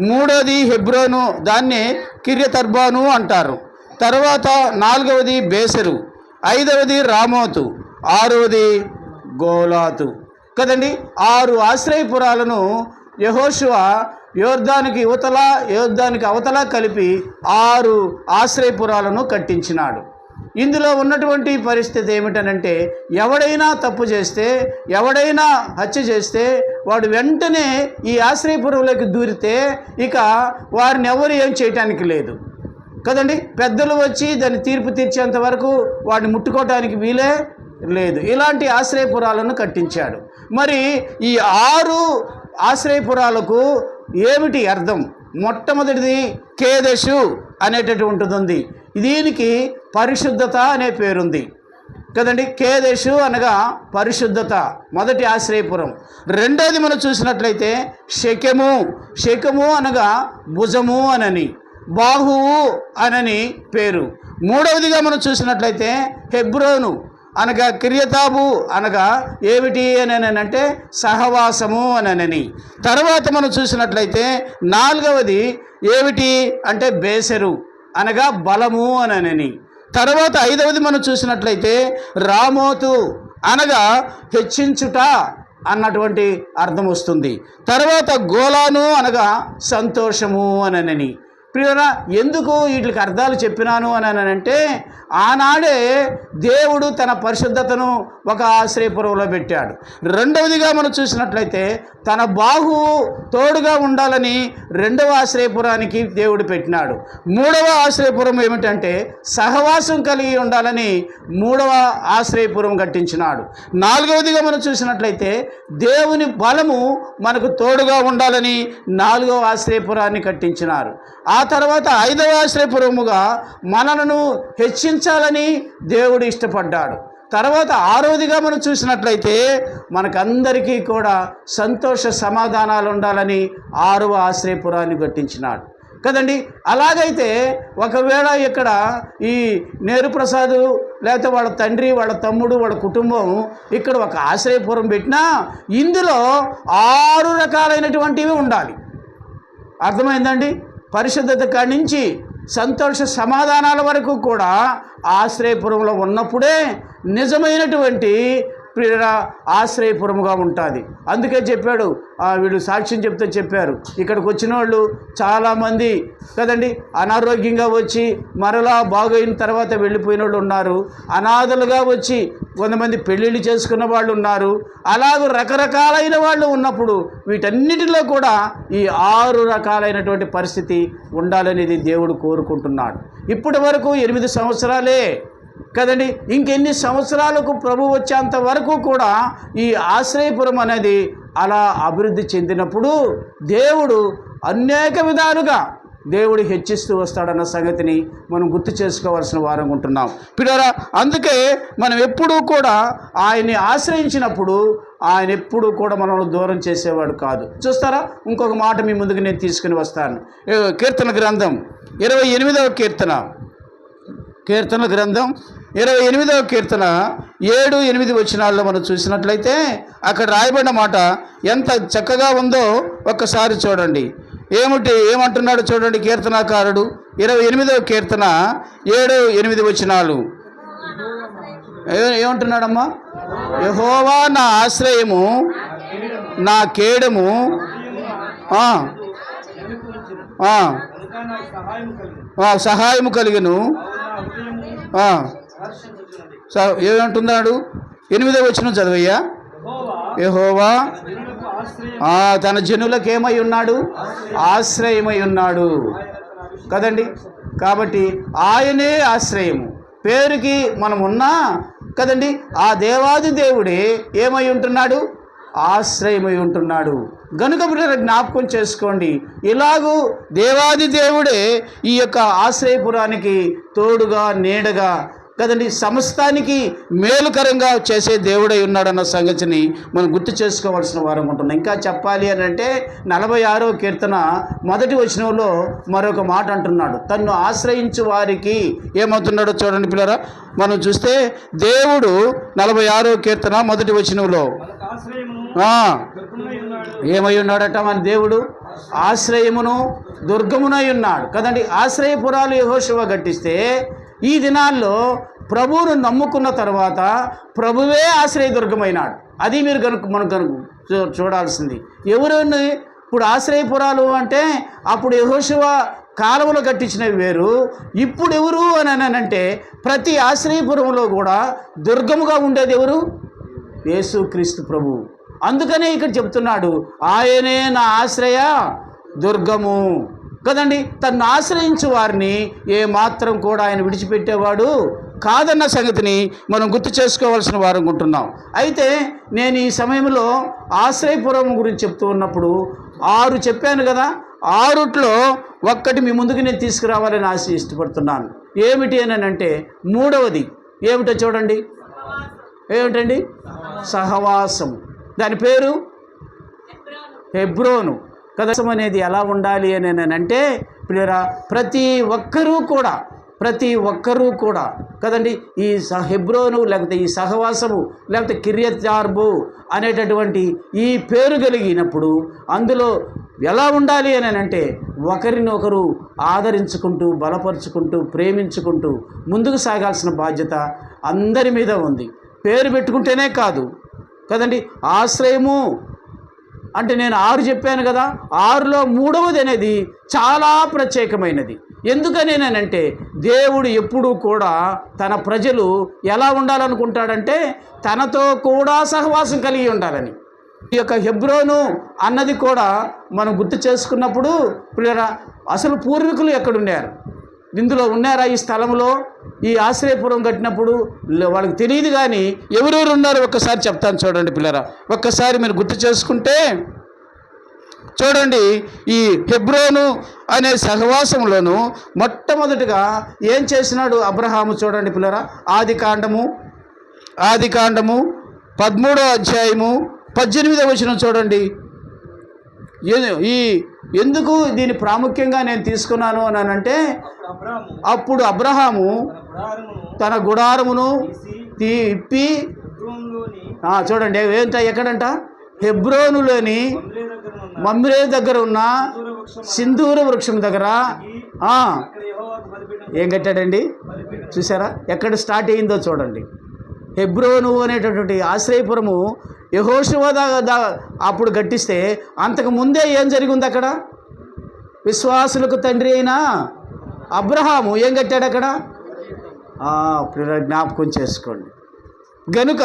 మూడోది హెబ్రోను, దాన్నే కిర్యతర్బాను అంటారు. తర్వాత 4వది బేసెరు, 5వది రామోతు, 6వది గోలాతు కదండి. 6 ఆశ్రయపురాలను యెహోషువ యోర్దానికి యువతల యోర్దానికి అవతల కలిపి 6 ఆశ్రయపురాలను కట్టించినాడు. ఇందులో ఉన్నటువంటి పరిస్థితి ఏమిటనంటే, ఎవడైనా తప్పు చేస్తే, ఎవడైనా హత్య చేస్తే వాడు వెంటనే ఈ ఆశ్రయపురంలోకి దూరితే ఇక వారిని ఎవరు ఏం చేయటానికి లేదు కదండి. పెద్దలు వచ్చి దాన్ని తీర్పు తీర్చేంత వరకు వాడిని ముట్టుకోవటానికి వీలే లేదు. ఇలాంటి ఆశ్రయపురాలను కట్టించాడు. మరి ఈ 6 ఆశ్రయపురాలకు ఏమిటి అర్థం? మొట్టమొదటిది కేదెషు అనేటటువంటిది ఉంది. దీనికి పరిశుద్ధత అనే పేరుంది కదండి. కేదెషు అనగా పరిశుద్ధత, మొదటి ఆశ్రయపురం. రెండోది మనం చూసినట్లయితే శెకెము, శెకెము అనగా భుజము అనని, బాహువు అనని పేరు. మూడవదిగా మనం చూసినట్లయితే హెబ్రోను అనగా కిర్యతాబు అనగా ఏమిటి అని అంటే సహవాసము అనని. తర్వాత మనం చూసినట్లయితే 4వది ఏమిటి అంటే బేసెరు అనగా బలము అనని. తర్వాత 5వది మనం చూసినట్లయితే రామోతు అనగా హెచ్చించుట అన్నటువంటి అర్థం వస్తుంది. తర్వాత గోలాను అనగా సంతోషము అనని. ప్రియురా, ఎందుకు వీటికి అర్థాలు చెప్పినాను అని అంటే, ఆనాడే దేవుడు తన పరిశుద్ధతను ఒక ఆశ్రయపురంలో పెట్టాడు. రెండవదిగా మనం చూసినట్లయితే తన బాహువు తోడుగా ఉండాలని 2వ ఆశ్రయపురానికి దేవుడు పెట్టినాడు. 3వ ఆశ్రయపురం ఏమిటంటే సహవాసం కలిగి ఉండాలని 3వ ఆశ్రయపురం కట్టించినాడు. 4వదిగా మనం చూసినట్లయితే దేవుని బలము మనకు తోడుగా ఉండాలని 4వ ఆశ్రయపురాన్ని కట్టించినారు. ఆ తర్వాత 5వ ఆశ్రయపురముగా మనలను హెచ్చించాలని దేవుడు ఇష్టపడ్డాడు. తర్వాత 6వదిగా మనం చూసినట్లయితే మనకందరికీ కూడా సంతోష సమాధానాలు ఉండాలని 6వ ఆశ్రయపురాన్ని కట్టించినాడు కదండి. అలాగైతే ఒకవేళ ఇక్కడ ఈ నేరుప్రసాదు లేకపోతే వాళ్ళ తండ్రి, వాళ్ళ తమ్ముడు, వాళ్ళ కుటుంబం ఇక్కడ ఒక ఆశ్రయపురం పెట్టినా ఇందులో 6 రకాలైనటువంటివి ఉండాలి. అర్థమైందండి? పరిశుద్ధత కాడి నుంచి సంతోష సమాధానాల వరకు కూడా ఆశ్రయపురంలో ఉన్నప్పుడే నిజమైనటువంటి ఆశ్రయపురముగా ఉంటుంది. అందుకే చెప్పాడు, వీళ్ళు సాక్ష్యం చెప్తే చెప్పారు, ఇక్కడికి వచ్చిన వాళ్ళు చాలామంది కదండి అనారోగ్యంగా వచ్చి మరలా బాగైన తర్వాత వెళ్ళిపోయిన వాళ్ళు ఉన్నారు, అనాథలుగా వచ్చి కొంతమంది పెళ్ళిళ్ళు చేసుకున్న వాళ్ళు ఉన్నారు. అలాగూ రకరకాలైన వాళ్ళు ఉన్నప్పుడు వీటన్నిటిలో కూడా ఈ 6 రకాలైనటువంటి పరిస్థితి ఉండాలనేది దేవుడు కోరుకుంటున్నాడు. ఇప్పటి వరకు 8 సంవత్సరాలే కదండి. ఇంకెన్ని సంవత్సరాలకు ప్రభు వచ్చేంత వరకు కూడా ఈ ఆశ్రయపురం అనేది అలా అభివృద్ధి చెందినప్పుడు దేవుడు అనేక విధాలుగా దేవుడు హెచ్చిస్తూ వస్తాడన్న సంగతిని మనం గుర్తు చేసుకోవాల్సిన వారం ఉంటున్నాం పిల్లరా. అందుకే మనం ఎప్పుడూ కూడా ఆయన్ని ఆశ్రయించినప్పుడు ఆయన ఎప్పుడూ కూడా మనల్ని దూరం చేసేవాడు కాదు. చూస్తారా, ఇంకొక మాట మీ ముందుకు నేను తీసుకుని వస్తాను. కీర్తన గ్రంథం 28వ కీర్తన గ్రంథం 28వ కీర్తన 7-8 వచనాల్లో మనం చూసినట్లయితే అక్కడ రాయబడిన మాట ఎంత చక్కగా ఉందో ఒక్కసారి చూడండి. ఏమంటున్నాడు చూడండి కీర్తనాకారుడు. 28వ కీర్తన 7-8 వచనాలు ఏమంటున్నాడమ్మా? యెహోవా నా ఆశ్రయము, నా కేడము, సహాయము కలిగను. ఏమంటున్నాడు? 8వ వచనం చదవయ్యా. యెహోవా తన జనులకు ఏమై ఉన్నాడు? ఆశ్రయమై ఉన్నాడు కదండి. కాబట్టి ఆయనే ఆశ్రయము. పేరుకి మనం ఉన్నా కదండి, ఆ దేవాది దేవుడే ఏమై ఉంటున్నాడు? ఆశ్రయమై ఉంటున్నాడు. గనుక మీరు జ్ఞాపకం చేసుకోండి, ఇలాగూ దేవాది దేవుడే ఈ యొక్క ఆశ్రయపురానికి తోడుగా నీడగా కదండి సమస్తానికి మేలుకరంగా చేసే దేవుడై ఉన్నాడన్న సంగతిని మనం గుర్తు చేసుకోవాల్సిన వారం ఉంటున్నాం. ఇంకా చెప్పాలి అని అంటే 46వ కీర్తన 1వ వచనంలో మరొక మాట అంటున్నాడు. తన్ను ఆశ్రయించు వారికి ఏమవుతున్నాడో చూడండి పిల్లరా. మనం చూస్తే దేవుడు 46వ కీర్తన 1వ వచనంలో ఏమై ఉన్నాడట? మన దేవుడు ఆశ్రయమును దుర్గమునై ఉన్నాడు కదండి. ఆశ్రయపురాలు యెహోషువ కట్టిస్తే ఈ దినాల్లో ప్రభువును నమ్ముకున్న తర్వాత ప్రభువే ఆశ్రయదుర్గమైనాడు. అది మీరు మనం చూడాల్సింది. ఎవరిని ఇప్పుడు ఆశ్రయపురాలు అంటే అప్పుడు యెహోషువ కాలువలు కట్టించినవి వేరు. ఇప్పుడు ఎవరు అని అంటే ప్రతి ఆశ్రయపురంలో కూడా దుర్గముగా ఉండేది ఎవరు? యేసుక్రీస్తు ప్రభువు. అందుకనే ఇక్కడ చెప్తున్నాడు, ఆయనే నా ఆశ్రయ దుర్గము కదండి. తను ఆశ్రయించు వారిని ఏమాత్రం కూడా ఆయన విడిచిపెట్టేవాడు కాదన్న సంగతిని మనం గుర్తు చేసుకోవాల్సిన వారం ఉంటున్నాం. అయితే నేను ఈ సమయంలో ఆశ్రయపురం గురించి చెప్తూ ఉన్నప్పుడు 6 చెప్పాను కదా. 6లో ఒక్కటి మీ ముందుకు నేను తీసుకురావాలని ఇష్టపడుతున్నాను. ఏమిటి అని అంటే 3వది ఏమిటో చూడండి. ఏమిటండి? సహవాసం. దాని పేరు హెబ్రోను. కదసం అనేది ఎలా ఉండాలి అని అంటే పిల్లరా, ప్రతి ఒక్కరూ కూడా కదండి ఈ హెబ్రోను లేకపోతే ఈ సహవాసము లేకపోతే కిర్యత్యార్బు అనేటటువంటి ఈ పేరు కలిగినప్పుడు అందులో ఎలా ఉండాలి అని అంటే ఒకరినొకరు ఆదరించుకుంటూ బలపరుచుకుంటూ ప్రేమించుకుంటూ ముందుకు సాగాల్సిన బాధ్యత అందరి మీద ఉంది. పేరు పెట్టుకుంటేనే కాదు కదండి. ఆశ్రయము అంటే నేను 6 చెప్పాను కదా. 6లో 3వది అనేది చాలా ప్రత్యేకమైనది. ఎందుకనేనంటే దేవుడు ఎప్పుడూ కూడా తన ప్రజలు ఎలా ఉండాలనుకుంటాడంటే తనతో కూడా సహవాసం కలిగి ఉండాలని. ఈ యొక్క హెబ్రోను అన్నది కూడా మనం గుర్తు చేసుకున్నప్పుడు పిల్లరా, అసలు పూర్వీకులు ఎక్కడున్నారు? ఇందులో ఉన్నారా? ఈ స్థలంలో ఈ ఆశ్రయపురం కట్టినప్పుడు వాళ్ళకి తెలియదు. కానీ ఎవరెవరు ఉన్నారో ఒక్కసారి చెప్తాను చూడండి పిల్లరా. ఒక్కసారి మీరు గుర్తు చేసుకుంటే చూడండి, ఈ హెబ్రోను అనే సహవాసంలోను మొట్టమొదటిగా ఏం చేసినాడు అబ్రహాము చూడండి పిల్లరా. ఆది కాండము 13వ అధ్యాయము 18వ వచనం చూడండి. ఎందుకు దీన్ని ప్రాముఖ్యంగా నేను తీసుకున్నాను అని అంటే అప్పుడు అబ్రహాము తన గుడారమును ఇప్పి చూడండి ఏంట ఎక్కడంట? హెబ్రోనులోని మమ్రే దగ్గర ఉన్న సింధూర వృక్షం దగ్గర ఏం కట్టాడండి? చూసారా ఎక్కడ స్టార్ట్ అయిందో చూడండి. హెబ్రోను అనేటటువంటి ఆశ్రయపురము యెహోషువ అప్పుడు కట్టిస్తే అంతకు ముందే ఏం జరిగింది అక్కడ? విశ్వాసులకు తండ్రి అయిన అబ్రహాము ఏం కట్టాడు అక్కడ? జ్ఞాపకం చేసుకోండి. గనుక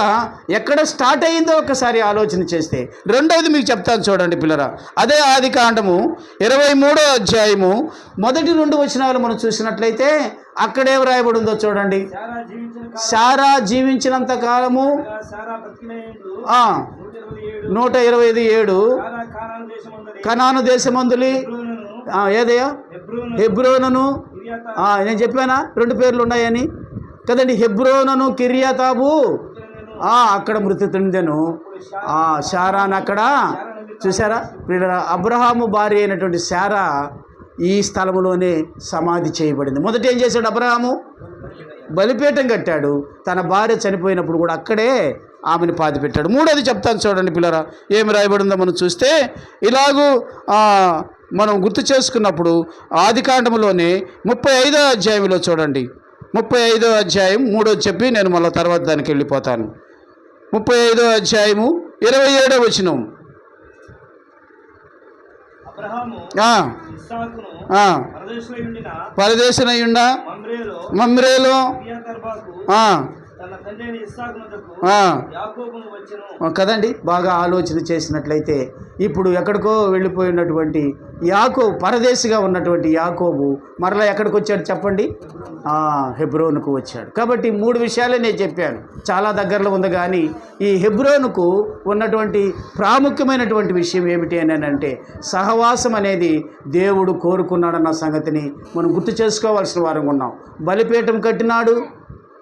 ఎక్కడ స్టార్ట్ అయిందో ఒకసారి ఆలోచన చేస్తే రెండవది మీకు చెప్తాను చూడండి పిల్లరా. అదే ఆది కాండము 23వ అధ్యాయము 1-2 వచనాలు మనం చూసినట్లయితే అక్కడేం రాయబడి ఉందో చూడండి. శారా జీవించినంత కాలము 125 ఏడు కనాను దేశమందులి ఏదయ్యా? హెబ్రోనును. నేను చెప్పానా 2 పేర్లు ఉన్నాయని కదండి. హెబ్రోనును కిర్యాతాబు అక్కడ మృతి చెందెను. శారాను అక్కడ చూసారా? అబ్రహాము భార్య అయినటువంటి శారా ఈ స్థలములోనే సమాధి చేయబడింది. మొదట ఏం చేశాడు అబ్రహాము? బలిపీఠం కట్టాడు. తన భార్య చనిపోయినప్పుడు కూడా అక్కడే ఆమెను పాతిపెట్టాడు. మూడోది చెప్తాను చూడండి పిల్లరా, ఏమి రాయబడిందో మనం చూస్తే ఇలాగూ మనం గుర్తు చేసుకున్నప్పుడు ఆదికాండములోనే 35వ అధ్యాయంలో చూడండి. 35వ అధ్యాయం 3వ చెప్పి నేను మళ్ళీ తర్వాత దానికి వెళ్ళిపోతాను. 35వ అధ్యాయము 27వ వచనం. పరదేశునయుండ మమ్రేలో కదండి. బాగా ఆలోచన చేసినట్లయితే ఇప్పుడు ఎక్కడికో వెళ్ళిపోయినటువంటి యాకోబు, పరదేశిగా ఉన్నటువంటి యాకోబు మరలా ఎక్కడికి వచ్చాడు చెప్పండి? హెబ్రోనుకు వచ్చాడు. కాబట్టి 3 విషయాలే నేను చెప్పాను, చాలా దగ్గరలో ఉంది. కానీ ఈ హెబ్రోనుకు ఉన్నటువంటి ప్రాముఖ్యమైనటువంటి విషయం ఏమిటి అని అంటే సహవాసం అనేది దేవుడు కోరుకున్నాడన్న సంగతిని మనం గుర్తు చేసుకోవాల్సిన వారంగా ఉన్నాం. బలిపీఠం కట్టినాడు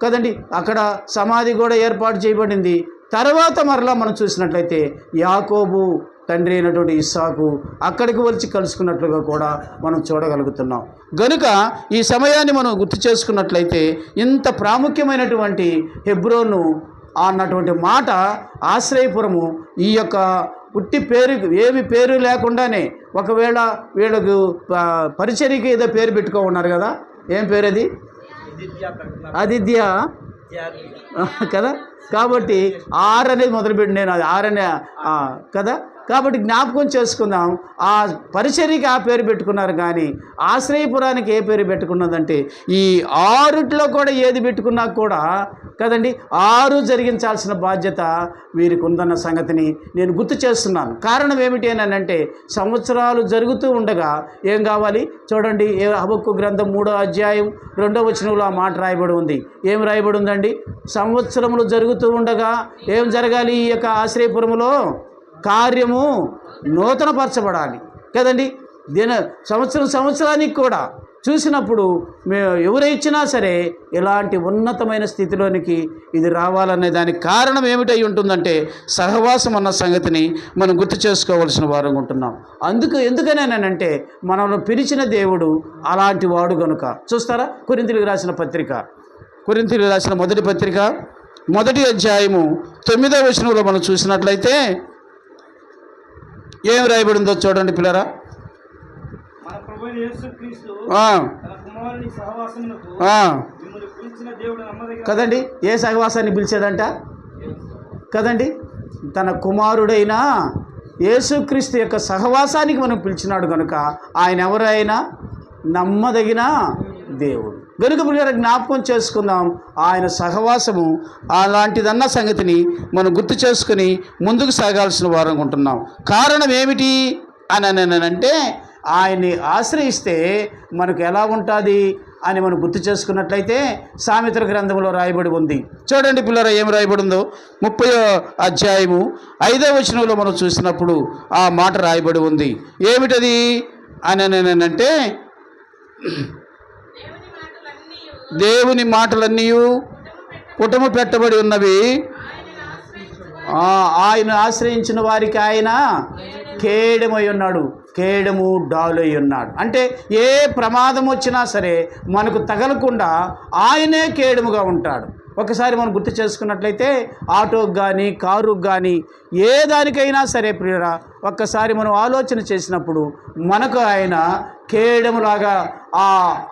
కదండి, అక్కడ సమాధి కూడా ఏర్పాటు చేయబడింది. తర్వాత మరలా మనం చూసినట్లయితే యాకోబు తండ్రి అయినటువంటి ఇస్సాకు అక్కడికి వచ్చి కలుసుకున్నట్లుగా కూడా మనం చూడగలుగుతున్నాం. గనుక ఈ సమయాన్ని మనం గుర్తు చేసుకున్నట్లయితే ఇంత ప్రాముఖ్యమైనటువంటి హెబ్రోను అన్నటువంటి మాట, ఆశ్రయపురము, ఈ యొక్క పుట్టి పేరు ఏమి పేరు లేకుండానే ఒకవేళ వీళ్ళకు పరిచర్యకి ఏదో పేరు పెట్టుకో ఉన్నారు కదా, ఏం పేరు అది? ఆదిత్య కదా. కాబట్టి ఆర్ అనేది మొదలుపెట్టి నేను అది ఆర్ అనే కదా. కాబట్టి జ్ఞాపకం చేసుకుందాం, ఆ పరిచర్యకి ఆ పేరు పెట్టుకున్నారు. కానీ ఆశ్రయపురానికి ఏ పేరు పెట్టుకున్నదంటే ఈ 6 కూడా ఏది పెట్టుకున్నా కూడా కదండి 6 జరిగించాల్సిన బాధ్యత వీరికి ఉందన్న సంగతిని నేను గుర్తు చేస్తున్నాను. కారణం ఏమిటి అని అంటే సంవత్సరాలు జరుగుతూ ఉండగా ఏం కావాలి చూడండి. హబక్కు గ్రంథం 3వ అధ్యాయం 2వ వచనంలో ఆ మాట రాయబడి ఉంది. ఏం రాయబడి ఉందండి? సంవత్సరములు జరుగుతూ ఉండగా ఏం జరగాలి? ఈ యొక్క ఆశ్రయపురములో కార్యము నూతనపరచబడాలి కదండి. సంవత్సరానికి కూడా చూసినప్పుడు ఎవరు ఇచ్చినా సరే ఇలాంటి ఉన్నతమైన స్థితిలోనికి ఇది రావాలనే దానికి కారణం ఏమిటై ఉంటుందంటే సహవాసం అన్న సంగతిని మనం గుర్తు చేసుకోవాల్సిన వారంగా ఉంటున్నాం. ఎందుకనేనంటే మనల్ని పిలిచిన దేవుడు అలాంటి వాడు కనుక. చూస్తారా? కొరింథీయులకు రాసిన పత్రిక, కొరింథీయులకు రాసిన మొదటి పత్రిక 1వ అధ్యాయము 9వ వచనంలో మనం చూసినట్లయితే ఏం రాయబడిందో చూడండి పిల్లరా. కదండి ఏ సహవాసాన్ని పిలిచాడంట కదండి? తన కుమారుడైన యేసుక్రీస్తు యొక్క సహవాసానికి మనం పిలిచినాడు కనుక ఆయన ఎవరైనా నమ్మదగిన దేవుడు గనుక పిల్లల జ్ఞాపకం చేసుకుందాం. ఆయన సహవాసము అలాంటిదన్న సంగతిని మనం గుర్తు చేసుకుని ముందుకు సాగాల్సిన వారం ఉంటున్నాం. కారణం ఏమిటి అని అంటే ఆయన్ని ఆశ్రయిస్తే మనకు ఎలా ఉంటుంది అని మనం గుర్తు చేసుకున్నట్లయితే సామెతల గ్రంథంలో రాయబడి ఉంది. చూడండి పిల్లరా ఏం రాయబడి ఉందో. 30వ అధ్యాయము 5వ వచనంలో మనం చూసినప్పుడు ఆ మాట రాయబడి ఉంది. ఏమిటది అని అంటే దేవుని మాటలన్నీ పుటము పెట్టబడి ఉన్నవి, ఆయన ఆశ్రయించిన వారికి ఆయన కేడమై ఉన్నాడు, కేడము డాలై ఉన్నాడు. అంటే ఏ ప్రమాదం వచ్చినా సరే మనకు తగలకుండా ఆయనే కేడముగా ఉంటాడు. ఒకసారి మనం గుర్తు చేసుకున్నట్లయితే ఆటోకి కానీ కారుకు కానీ ఏ దానికైనా సరే ప్రియురా ఒక్కసారి మనం ఆలోచన చేసినప్పుడు మనకు ఆయన కేడములాగా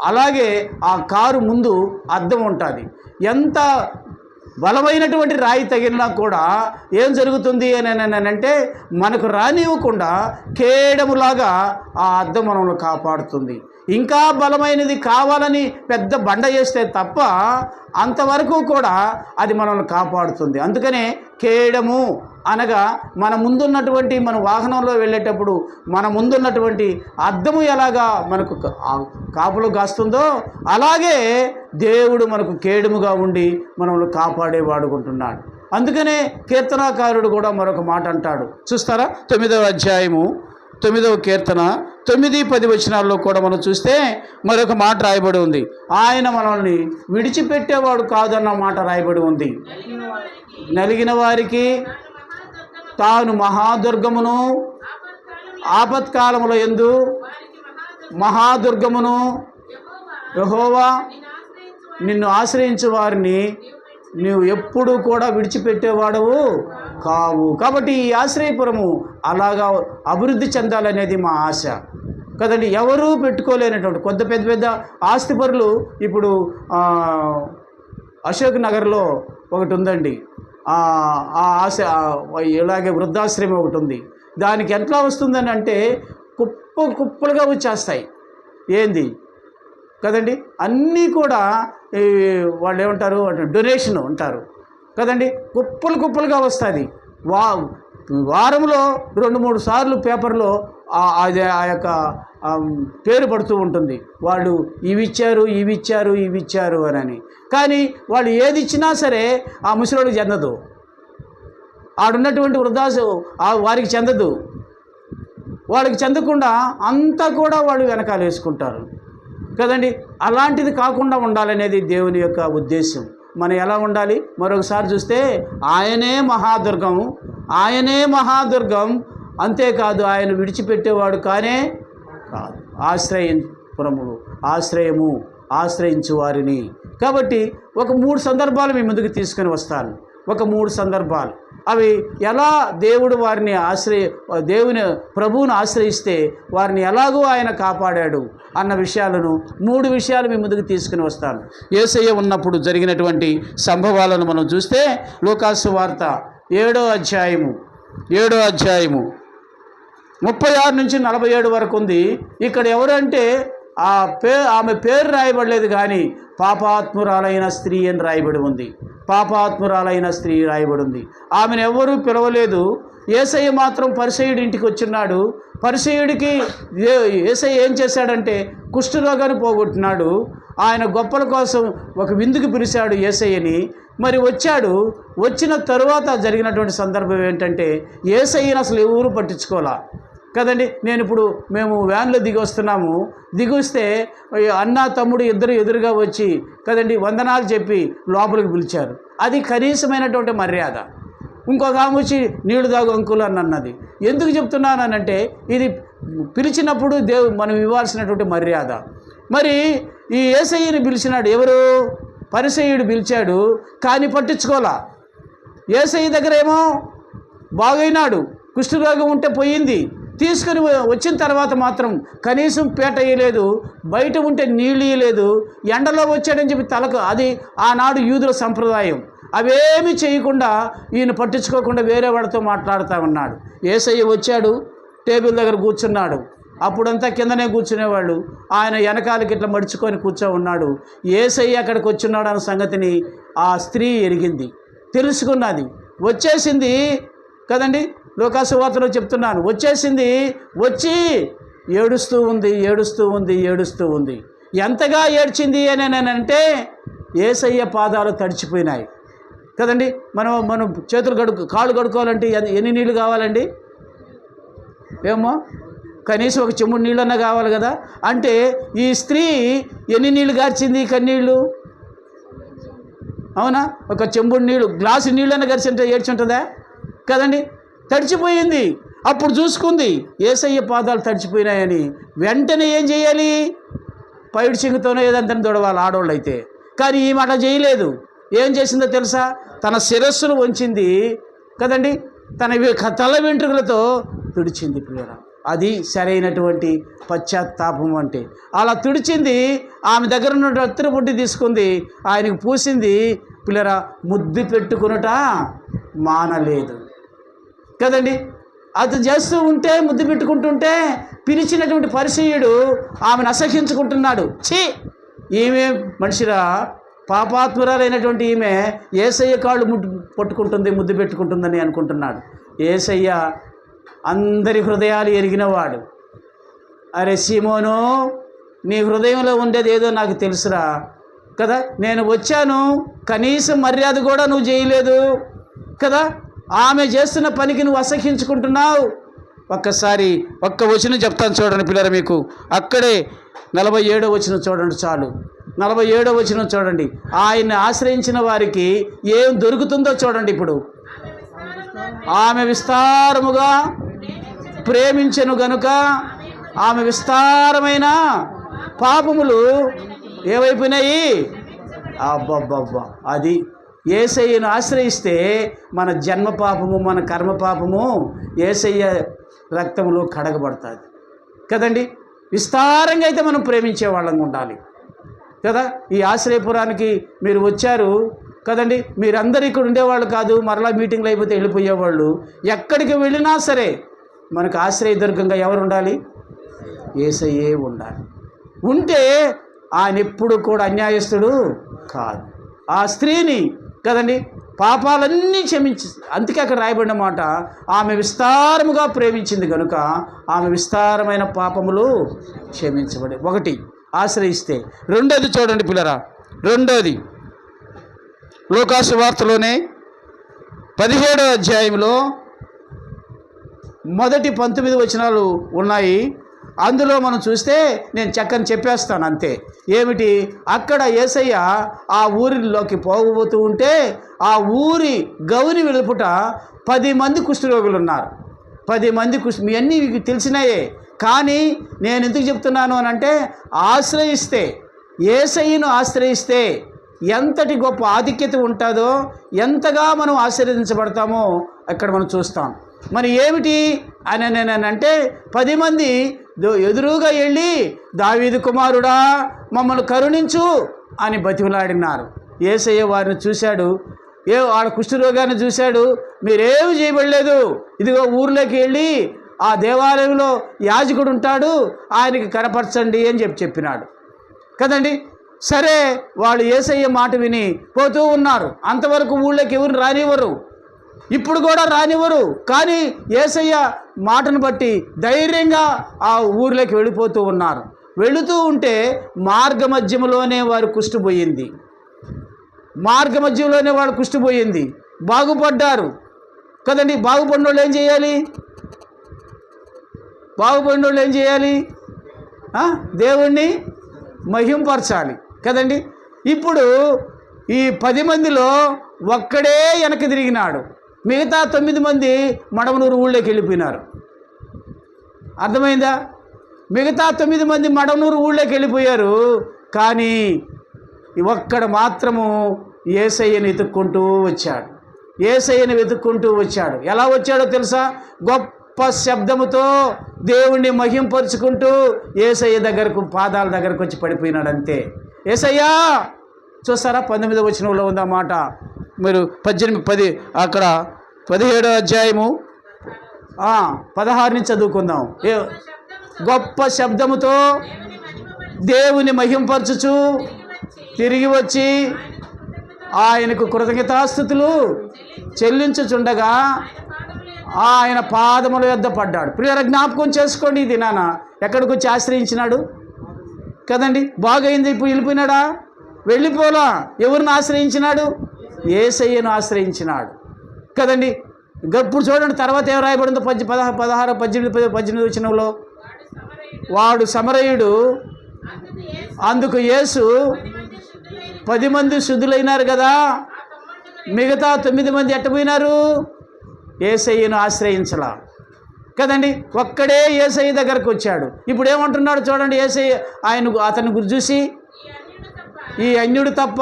అలాగే ఆ కారు ముందు అద్దం ఉంటుంది. ఎంత బలమైనటువంటి రాయి తగిలినా కూడా ఏం జరుగుతుంది అని అంటే మనకు రానివ్వకుండా కేడములాగా ఆ అద్దం మనల్ని కాపాడుతుంది. ఇంకా బలమైనది కావాలని పెద్ద బండ చేస్తే తప్ప అంతవరకు కూడా అది మనల్ని కాపాడుతుంది. అందుకనే కేడము అనగా మన ముందున్నటువంటి మన వాహనంలో వెళ్ళేటప్పుడు మన ముందున్నటువంటి అద్దము ఎలాగా మనకు కాపులు కాస్తుందో అలాగే దేవుడు మనకు కేడముగా ఉండి మనల్ని కాపాడేవాడుకుంటున్నాడు. అందుకనే కీర్తనాకారుడు కూడా మరొక మాట అంటాడు. చూస్తారా? 9వ అధ్యాయము 9వ కీర్తన 9-10 వచనాల్లో కూడా మనం చూస్తే మరొక మాట రాయబడి ఉంది. ఆయన మనల్ని విడిచిపెట్టేవాడు కాదన్న మాట రాయబడి ఉంది. నలిగిన వారికి తాను మహాదుర్గమును, ఆపత్కాలముల యందు మహాదుర్గమును, యెహోవా నిన్ను ఆశ్రయించు వారిని నీవు ఎప్పుడూ కూడా విడిచిపెట్టేవాడవు కావు. కాబట్టి ఈ ఆశ్రయపురము అలాగా అభివృద్ధి చెందాలనేది మా ఆశ కదండి. ఎవరూ పెట్టుకోలేనటువంటి పెద్ద పెద్ద ఆస్తిపరులు ఇప్పుడు అశోక్ నగర్లో ఒకటి ఉందండి. ఆ ఆశ ఇలాగే వృద్ధాశ్రమం ఒకటి ఉంది. దానికి ఎట్లా వస్తుందని అంటే కుప్పలుగా వచ్చేస్తాయి. ఏంది కదండి, అన్నీ కూడా వాళ్ళు ఏమంటారు డొనేషన్ అంటారు కదండి. కుప్పలుగా వస్తుంది. వారంలో 2-3 సార్లు పేపర్లో అది ఆ యొక్క పేరు పడుతూ ఉంటుంది. వాళ్ళు ఇవి ఇచ్చారు అని. కానీ వాళ్ళు ఏది ఇచ్చినా సరే ఆ ముసలోడికి చెందదు, ఆడున్నటువంటి వారికి చెందదు. వాళ్ళకి చెందకుండా అంతా కూడా వాళ్ళు వెనకాల వేసుకుంటారు కదండి. అలాంటిది కాకుండా ఉండాలనేది దేవుని యొక్క ఉద్దేశం. మనం ఎలా ఉండాలి? మరొకసారి చూస్తే ఆయనే మహాదుర్గం, అంతేకాదు ఆయన విడిచిపెట్టేవాడు కానే కాదు. ఆశ్రయించు వారిని. కాబట్టి ఒక 3 సందర్భాలు మీ ముందుకు తీసుకొని వస్తాను. ఒక 3 సందర్భాలు. అవి ఎలా దేవుడు వారిని దేవుని ప్రభువును ఆశ్రయిస్తే వారిని ఎలాగో ఆయన కాపాడాడు అన్న విషయాలను 3 విషయాలు మీ ముందుకు తీసుకుని వస్తాను. యేసయ్య ఉన్నప్పుడు జరిగినటువంటి సంభవాలను మనం చూస్తే లూకాసు వార్త 7వ అధ్యాయము 36-47 వరకు ఉంది. ఇక్కడ ఎవరంటే ఆమె పేరు రాయబడలేదు, కానీ పాపాత్మురాలైన స్త్రీ అని రాయబడి ఉంది. ఆమెను ఎవరూ పిలవలేదు. యేసయ్య మాత్రం పరిసయ్యుడి ఇంటికి వచ్చిన్నాడు. పరిసయ్యుడికి యేసయ్య ఏం చేశాడంటే కుష్ఠరోగాన్ని పోగొట్టినాడు. ఆయన గొప్పల కోసం ఒక విందుకు పిలిచాడు యేసయ్యని. మరి వచ్చిన తరువాత జరిగినటువంటి సందర్భం ఏంటంటే యేసయ్యని అసలు ఎవరు పట్టించుకోవాలా కదండి. మేము వ్యాన్లో దిగొస్తే అన్న తమ్ముడు ఇద్దరు ఎదురుగా వచ్చి కదండి వందనాలు చెప్పి లోపలికి పిలిచారు. అది కనీసమైనటువంటి మర్యాద. ఇంకొక ఆమె వచ్చి నీళ్లు తాగు అంకులు అని అన్నది. ఎందుకు చెప్తున్నానంటే ఇది పిలిచినప్పుడు మనం ఇవ్వాల్సినటువంటి మర్యాద. మరి ఈ యేసయ్యని పిలిచినాడు ఎవరు? పరిసయ్యుడు పిలిచాడు, కానీ పట్టించుకోలా. యేసయ్య దగ్గర ఏమో బాగైనాడు, కుష్ఠరోగం ఉంటే పోయింది. తీసుకుని వచ్చిన తర్వాత మాత్రం కనీసం పీట ఇయ్యలేదు, బయట ఉంటే నీళ్ళు ఇయ్యలేదు, ఎండలో వచ్చాడని చెప్పి తలకు, అది ఆనాడు యూదుల సంప్రదాయం. అవేమీ చేయకుండా ఈయన పట్టించుకోకుండా వేరే వాడితో మాట్లాడుతూ ఉన్నాడు. యేసయ్య వచ్చాడు, టేబుల్ దగ్గర కూర్చున్నాడు. అప్పుడంతా కిందనే కూర్చునేవాళ్ళు. ఆయన వెనకాలకి ఇట్లా మడుచుకొని కూర్చో ఉన్నాడు. యేసయ్య అక్కడికి వచ్చున్నాడు అన్న సంగతిని ఆ స్త్రీ ఎరిగింది, తెలుసుకున్నది, వచ్చేసింది కదండి. లూకాసు వార్తలో చెప్తున్నాను, వచ్చి ఏడుస్తూ ఉంది. ఎంతగా ఏడ్చింది అని అంటే యేసయ్య పాదాలు తడిచిపోయినాయి కదండి. మనం చేతులు కాళ్ళు కడుక్కోవాలంటే ఎన్ని నీళ్ళు కావాలండి? ఏమో కనీసం ఒక చెంబుడు నీళ్ళన్నా కావాలి కదా. అంటే ఈ స్త్రీ ఎన్ని నీళ్ళు గార్చింది? కన్నీళ్ళు. అవునా? ఒక చెంబుడు నీళ్ళు, గ్లాసు నీళ్ళన్నా గరిచింటే ఏడ్చుంటుందా కదండి. తడిచిపోయింది. అప్పుడు చూసుకుంది యేసయ్య పాదాలు తడిచిపోయినాయని. వెంటనే ఏం చేయాలి? పైడి చింగుతోనే ఏదంతా దొడవాలి ఆడవాళ్ళు అయితే. కానీ ఈ మాట చేయలేదు. ఏం చేసిందో తెలుసా? తన శిరస్సును వంచింది కదండి, తన తల వెంట్రుకలతో తుడిచింది ప్రియరా. అది సరైనటువంటి పశ్చాత్తాపం అంటే. అలా తుడిచింది. ఆమె దగ్గర ఉన్న అత్తరు బుడ్డి తీసుకుంది, ఆయనకు పూసింది. పిల్లరా, ముద్దు పెట్టుకునుట మానలేదు కదండి. అది చేస్తూ ఉంటే, ముద్దు పెట్టుకుంటుంటే పిలిచినటువంటి పరిసయ్యుడు ఆమెను అసహ్యించుకుంటున్నాడు. ఛీ, ఈమె మనిషిరా, పాపాత్మురాలైనటువంటి ఈమె యేసయ్య కాళ్ళు పట్టుకుంటుంది, ముద్దు పెట్టుకుంటుందని అనుకుంటున్నాడు. యేసయ్య అందరి హృదయాలు ఎరిగినవాడు. అరే సీమోను, నీ హృదయంలో ఉండేది ఏదో నాకు తెలుసురా కదా. నేను వచ్చాను, కనీసం మర్యాద కూడా నువ్వు చేయలేదు కదా. ఆమె చేస్తున్న పనికి నువ్వు అసహ్యించుకుంటున్నావు ఒక్కసారి ఒక్క వచనం చెప్తాను చూడండి పిల్లలు మీకు. అక్కడే 47వ వచనం చూడండి చాలు. 47వ వచనం చూడండి. ఆయన్ని ఆశ్రయించిన వారికి ఏం దొరుకుతుందో చూడండి. ఇప్పుడు ఆమె విస్తారముగా ప్రేమించెను గనుక ఆమె విస్తారమైన పాపములు ఏవైపోయినాయి. అబ్బబ్బబ్బా, అది యేసయ్యను ఆశ్రయిస్తే మన జన్మ పాపము మన కర్మ పాపము యేసయ్య రక్తంలో కడగబడుతుంది కదండి. విస్తారంగా అయితే మనం ప్రేమించే వాళ్ళంగా ఉండాలి కదా. ఈ ఆశ్రయపురానికి మీరు వచ్చారు కదండి. మీరందరూ ఇక్కడ ఉండేవాళ్ళు కాదు, మరలా మీటింగ్లు అయిపోతే వెళ్ళిపోయేవాళ్ళు. ఎక్కడికి వెళ్ళినా సరే మనకు ఆశ్రయదుర్గంగా ఎవరు ఉండాలి? యేసయ్యే ఉండాలి. ఉంటే ఆయన ఎప్పుడు కూడా అన్యాయస్తుడు కాదు. ఆ స్త్రీని కదండి పాపాలన్నీ క్షమించి, అందుకే అక్కడ రాయబడిన మాట, ఆమె విస్తారముగా ప్రేమించింది కనుక ఆమె విస్తారమైన పాపములు క్షమించబడి. ఒకటి ఆశ్రయిస్తే. రెండోది చూడండి పిల్లరా, రెండోది లూకాసు వార్తలోనే 17వ అధ్యాయంలో మొదటి 19 వచనాలు ఉన్నాయి. అందులో మనం చూస్తే నేను చక్కని చెప్పేస్తాను అంతే. ఏమిటి? అక్కడ యేసయ్య ఆ ఊరిలోకి పోగబోతూ ఉంటే ఆ ఊరి గౌని వెలుపుట 10 మంది కుష్ఠరోగులు ఉన్నారు. 10 మంది మీ అన్నీ మీకు తెలిసినాయే. కానీ నేను ఎందుకు చెప్తున్నాను అని అంటే, ఆశ్రయిస్తే, యేసయ్యను ఆశ్రయిస్తే ఎంతటి గొప్ప ఆధిక్యత ఉంటుందో, ఎంతగా మనం ఆశీర్వదించబడతామో అక్కడ మనం చూస్తాం. మరి ఏమిటి అని అంటే 10 మంది ఎదురుగా వెళ్ళి, దావీదు కుమారుడా మమ్మల్ని కరుణించు అని బతిమలాడినారు. యేసయ్య వారిని చూశాడు. ఆడ కుష్ఠరోగాన్ని చూశాడు. మీరేమి చేయబడలేదు, ఇదిగో ఊర్లోకి వెళ్ళి ఆ దేవాలయంలో యాజకుడు ఉంటాడు, ఆయనకి కనపరచండి అని చెప్పినాడు కదండి. సరే, వాళ్ళు యేసయ్య మాట విని పోతూ ఉన్నారు. అంతవరకు ఊళ్ళోకి ఎవరు రానివ్వరు, ఇప్పుడు కూడా రానివ్వరు. కానీ యేసయ్య మాటను బట్టి ధైర్యంగా ఆ ఊర్లోకి వెళ్ళిపోతూ ఉన్నారు. వెళుతూ ఉంటే మార్గమధ్యంలోనే వారు కుష్ఠపోయింది. మార్గమధ్యంలోనే వాడు కుష్ఠపోయింది. బాగుపడ్డారు కదండి. బాగుపడిన వాళ్ళు ఏం చేయాలి? బాగుపడిన వాళ్ళు ఏం చేయాలి? దేవుణ్ణి మహింపరచాలి కదండి. ఇప్పుడు ఈ 10 మందిలో ఒక్కడే వెనక్కి తిరిగినాడు. మిగతా 9 మంది మడమనూరు ఊళ్ళోకి వెళ్ళిపోయినారు. అర్థమైందా? మిగతా 9 మంది మడమనూరు ఊళ్ళోకి వెళ్ళిపోయారు. కానీ ఒక్కడ మాత్రము యేసయ్యని వెతుక్కుంటూ వచ్చాడు. యేసయ్యని వెతుక్కుంటూ వచ్చాడు. ఎలా వచ్చాడో తెలుసా? గొప్ప శబ్దముతో దేవుణ్ణి మహింపరుచుకుంటూ యేసయ్య దగ్గరకు, పాదాల దగ్గరకు వచ్చి పడిపోయినాడు. అంతే. యేసయ్యా, చూస్తారా 19వ వచనంలో ఉందా మాట. మీరు 18 అక్కడ 17వ అధ్యాయము 16 నుంచి చదువుకుందాం. గొప్ప శబ్దముతో దేవుని మహింపరచుచు తిరిగి వచ్చి ఆయనకు కృతజ్ఞతాస్తుతులు చెల్లించుచుండగా ఆయన పాదముల యొద్ద పడ్డాడు. ప్రియర జ్ఞాపకం చేసుకోండి. ఇది నాన్న ఎక్కడికి వచ్చి ఆశ్రయించినాడు కదండి. బాగైంది, ఇప్పుడు వెళ్ళిపోయినాడా? వెళ్ళిపోలా. ఎవరిని ఆశ్రయించినాడు? యేసయ్యను ఆశ్రయించినాడు కదండి. ఇప్పుడు చూడండి తర్వాత ఏం రాయబడిందో 16, 17, 18 వచనంలో, వాడు సమరయుడు, అందుకు యేసు 10 మంది శుద్ధులైనారు కదా, మిగతా 9 మంది ఎట్టపోయినారు? యేసయ్యను ఆశ్రయించలా కదండి. ఒక్కడే యేసయ్య దగ్గరకు వచ్చాడు. ఇప్పుడు ఏమంటున్నాడు చూడండి. యేసయ్య అతని గురించి చూసి, ఈ అన్యుడు తప్ప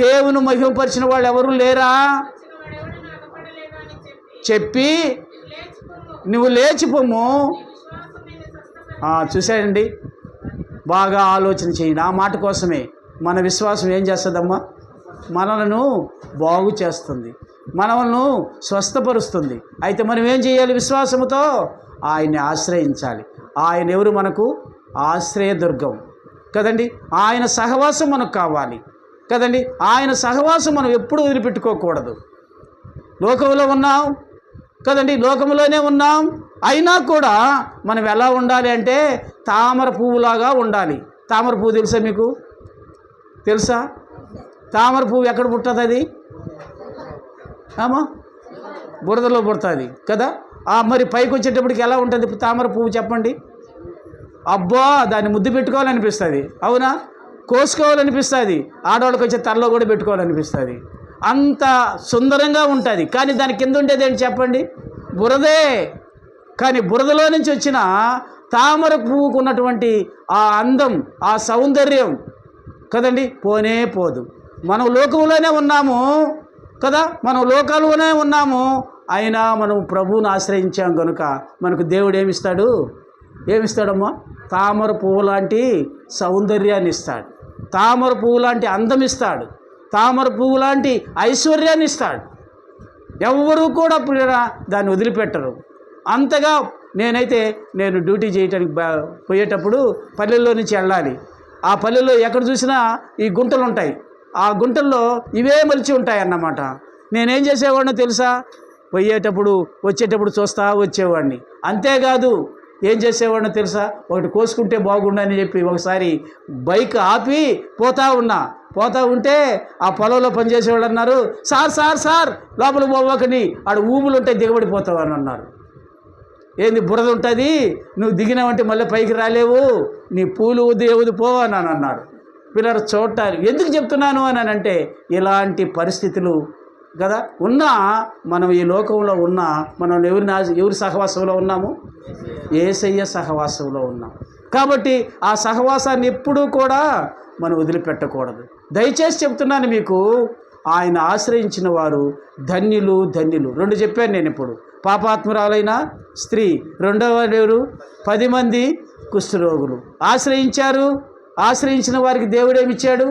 దేవుని మహిమపరిచిన వాళ్ళు ఎవరు లేరా చెప్పి నువ్వు లేచిపోము. చూశాడండి. బాగా ఆలోచన చేయండి. ఆ మాట కోసమే మన విశ్వాసం ఏం చేస్తుందమ్మా? మనలను బాగు చేస్తుంది, మనలను స్వస్థపరుస్తుంది. అయితే మనం ఏం చేయాలి? విశ్వాసముతో ఆయన్ని ఆశ్రయించాలి. ఆయన ఎవరు? మనకు ఆశ్రయదుర్గం కదండి. ఆయన సహవాసం మనకు కావాలి కదండి. ఆయన సహవాసం మనం ఎప్పుడు వదిలిపెట్టుకోకూడదు. లోకంలో ఉన్నాం కదండి, లోకంలోనే ఉన్నాం. అయినా కూడా మనం ఎలా ఉండాలి అంటే తామర పువ్వులాగా ఉండాలి. తామర పువ్వు తెలుసా మీకు? తెలుసా? తామర పువ్వు ఎక్కడ పుట్టదు? అది బురదలో పుడుతుంది కదా. మరి పైకి వచ్చేటప్పటికి ఎలా ఉంటుంది తామర పువ్వు చెప్పండి? అబ్బా, దాన్ని ముద్దు పెట్టుకోవాలనిపిస్తుంది, అవునా? కోసుకోవాలనిపిస్తుంది, ఆడవాళ్ళకి వచ్చే తలలో కూడా పెట్టుకోవాలనిపిస్తుంది. అంత సుందరంగా ఉంటుంది. కానీ దాని కింద ఉండేది ఏంటి చెప్పండి? బురదే. కానీ బురదలో నుంచి వచ్చిన తామర పువ్వుకు ఉన్నటువంటి ఆ అందం, ఆ సౌందర్యం కదండి పోనే పోదు. మనం లోకంలోనే ఉన్నాము కదా, మనం లోకాల్లోనే ఉన్నాము, అయినా మనం ప్రభువుని ఆశ్రయించాం కనుక మనకు దేవుడు ఏమిస్తాడమ్మా? తామర పువ్వు లాంటి సౌందర్యాన్ని ఇస్తాడు, తామర పువ్వు లాంటి అందం ఇస్తాడు, తామర పువ్వు లాంటి ఐశ్వర్యాన్ని ఇస్తాడు. ఎవ్వరూ కూడా దాన్ని వదిలిపెట్టరు. అంతగా నేను డ్యూటీ చేయడానికి పోయేటప్పుడు పల్లెల్లో నుంచి వెళ్ళాలి. ఆ పల్లెల్లో ఎక్కడ చూసినా ఈ గుంటలు ఉంటాయి. ఆ గుంటల్లో ఇవే మలిచి ఉంటాయి అన్నమాట. నేనేం చేసేవాడినో తెలుసా? పోయేటప్పుడు వచ్చేటప్పుడు చూస్తా వచ్చేవాడిని. అంతేకాదు ఏం చేసేవాడినో తెలుసా? ఒకటి కోసుకుంటే బాగుండని చెప్పి ఒకసారి బైక్ ఆపి పోతా ఉంటే ఆ పొలంలో పనిచేసేవాళ్ళు అన్నారు, సార్ లోపల పోవకని, ఆడ ఊములు ఉంటాయి, దిగబడిపోతావు అని అన్నారు. ఏంది బురద ఉంటుంది, నువ్వు దిగినావంటే మళ్ళీ పైకి రాలేవు, నీ పూలు దేవుది పోవు అని అన్నారు. పిల్లలు చూడాలి. ఎందుకు చెప్తున్నాను అని అంటే ఇలాంటి పరిస్థితులు కదా ఉన్నా, మనం ఈ లోకంలో ఉన్నా, మనం ఎవరి సహవాసంలో ఉన్నాము? యేసయ్య సహవాసంలో ఉన్నాం. కాబట్టి ఆ సహవాసాన్ని ఎప్పుడూ కూడా మనం వదిలిపెట్టకూడదు. దయచేసి చెప్తున్నాను మీకు, ఆయన ఆశ్రయించిన వారు ధన్యులు. 2 చెప్పాను నేను ఇప్పుడు. పాపాత్మురాలైన స్త్రీ, రెండవ 10 మంది కుష్ఠరోగులు ఆశ్రయించిన వారికి దేవుడు ఏమిచ్చాడు?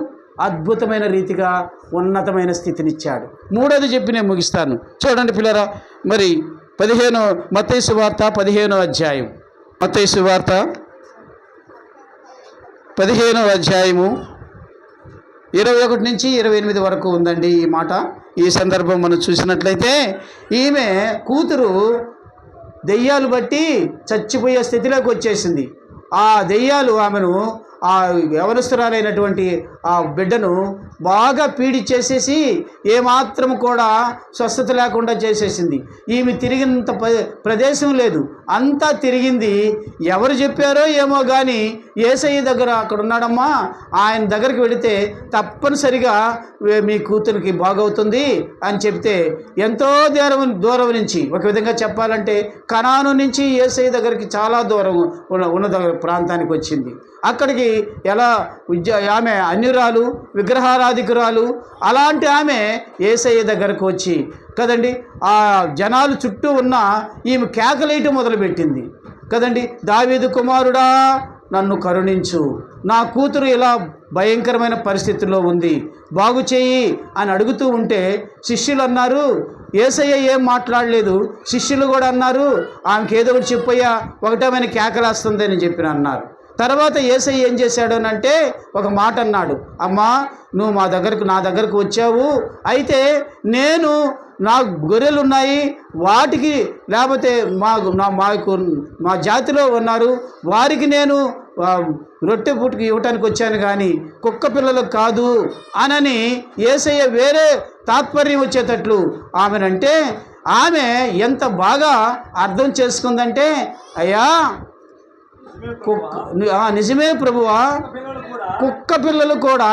అద్భుతమైన రీతిగా ఉన్నతమైన స్థితినిచ్చాడు. 3వది చెప్పి నేను ముగిస్తాను. చూడండి పిల్లరా, మరి మత్తయి సువార్త 15వ అధ్యాయం, మత్తయి సువార్త 15వ అధ్యాయము 21 నుంచి 28 వరకు ఉందండి ఈ మాట. ఈ సందర్భం మనం చూసినట్లయితే, ఈమె కూతురు దెయ్యాలు బట్టి చచ్చిపోయే స్థితిలోకి వచ్చేసింది. ఆ దెయ్యాలు ఆమెను, ఆ యవనస్తురాలైనటువంటి ఆ బిడ్డను బాగా పీడిచ్చేసేసి ఏమాత్రం కూడా స్వస్థత లేకుండా చేసేసింది. ఈమె తిరిగినంత ప్రదేశం లేదు, అంతా తిరిగింది. ఎవరు చెప్పారో ఏమో కానీ యేసయ్య దగ్గర అక్కడ ఉన్నాడమ్మా, ఆయన దగ్గరికి వెళితే తప్పనిసరిగా మీ కూతురికి బాగవుతుంది అని చెప్తే, ఎంతో దూరం నుంచి, ఒక విధంగా చెప్పాలంటే కనాను నుంచి యేసయ్య దగ్గరికి చాలా దూరం ఉన్న ప్రాంతానికి వచ్చింది. అక్కడికి ఆమె అన్యురాలు, విగ్రహారాధికురాలు, అలాంటి ఆమె యేసయ్య దగ్గరకు వచ్చి కదండి ఆ జనాలు చుట్టూ ఉన్న ఈమె కేకలేయటం మొదలుపెట్టింది కదండి. దావీదు కుమారుడా, నన్ను కరుణించు, నా కూతురు ఇలా భయంకరమైన పరిస్థితుల్లో ఉంది, బాగు చేయి అని అడుగుతూ ఉంటే శిష్యులు అన్నారు, యేసయ్య ఏం మాట్లాడలేదు. శిష్యులు కూడా అన్నారు, ఆమెకి ఏదో ఒకటి చెప్పయ్యా, ఒకటేమైనా కేకలేస్తుంది అని చెప్పి అన్నారు. తర్వాత యేసయ్య ఏం చేశాడు అంటే ఒక మాట అన్నాడు, అమ్మా నువ్వు నా దగ్గరకు వచ్చావు, అయితే నేను నా గొర్రెలు ఉన్నాయి, వాటికి లేకపోతే మా జాతిలో ఉన్నారు, వారికి నేను రొట్టె పుట్టుకు ఇవ్వటానికి వచ్చాను కానీ కుక్క పిల్లలకు కాదు అనని యేసయ్య వేరే తాత్పర్యం వచ్చేటట్లు ఆమెనంటే, ఆమె ఎంత బాగా అర్థం చేసుకుందంటే, అయ్యా నిజమే ప్రభువా, కుక్క పిల్లలు కూడా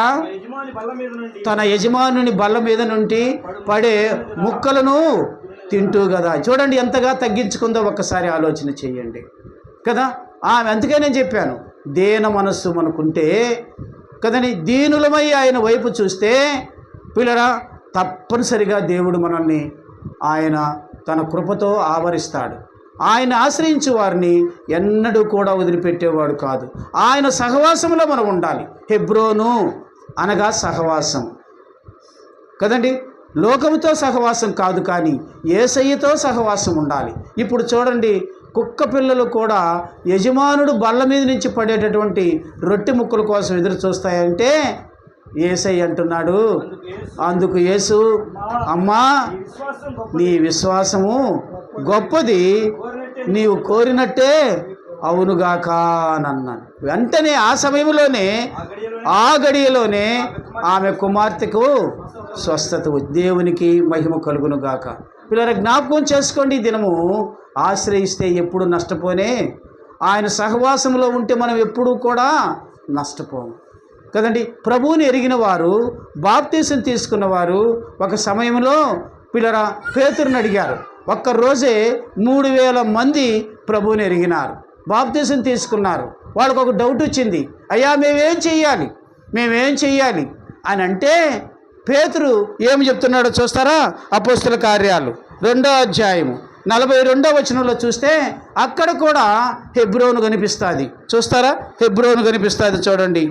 తన యజమానుని బల్ల మీద నుండి పడే ముక్కలను తింటూ కదా. చూడండి ఎంతగా తగ్గించుకుందో ఒక్కసారి ఆలోచన చేయండి కదా. అందుకే నేను చెప్పాను, దేన మనస్సు మనకుంటే కదని, దీనులమై ఆయన వైపు చూస్తే పిల్లరా తప్పనిసరిగా దేవుడు మనల్ని ఆయన తన కృపతో ఆవరిస్తాడు. ఆయన ఆశ్రయించే వారిని ఎన్నడూ కూడా వదిలిపెట్టేవాడు కాదు. ఆయన సహవాసంలో మనం ఉండాలి. హెబ్రోను అనగా సహవాసం కదండి, లోకముతో సహవాసం కాదు, కానీ యేసయ్యతో సహవాసం ఉండాలి. ఇప్పుడు చూడండి, కుక్క పిల్లలు కూడా యజమానుడు బల్ల మీద నుంచి పడేటటువంటి రొట్టె ముక్కల కోసం ఎదురు చూస్తాయంటే యేసయ్య అంటున్నాడు, అందుకు యేసు, అమ్మా నీ విశ్వాసము గొప్పది, నీవు కోరినట్టే అవునుగాక అని అన్నాను. వెంటనే ఆ సమయంలోనే, ఆ గడియలోనే ఆమె కుమార్తెకు స్వస్థత. దేవునికి మహిమ కలుగును గాక. పిల్లల జ్ఞాపకం చేసుకోండి, దినము ఆశ్రయిస్తే ఎప్పుడు నష్టపోనే. ఆయన సహవాసంలో ఉంటే మనం ఎప్పుడూ కూడా నష్టపోము కదండి. ప్రభువుని ఎరిగిన వారు, బాప్తీసం తీసుకున్నవారు ఒక సమయంలో పిల్లరా పేతురుని అడిగారు. ఒక్కరోజే 3000 మంది ప్రభువుని ఎరిగినారు, బాప్తీసం తీసుకున్నారు. వాళ్ళకు ఒక డౌట్ వచ్చింది, అయ్యా మేమేం చెయ్యాలి అని అంటే పేతురు ఏమి చెప్తున్నాడో చూస్తారా? అపోస్తుల కార్యాలు 2వ అధ్యాయము 42వ వచనంలో చూస్తే అక్కడ కూడా హెబ్రోను కనిపిస్తుంది. చూస్తారా? హెబ్రోను కనిపిస్తుంది, చూడండి.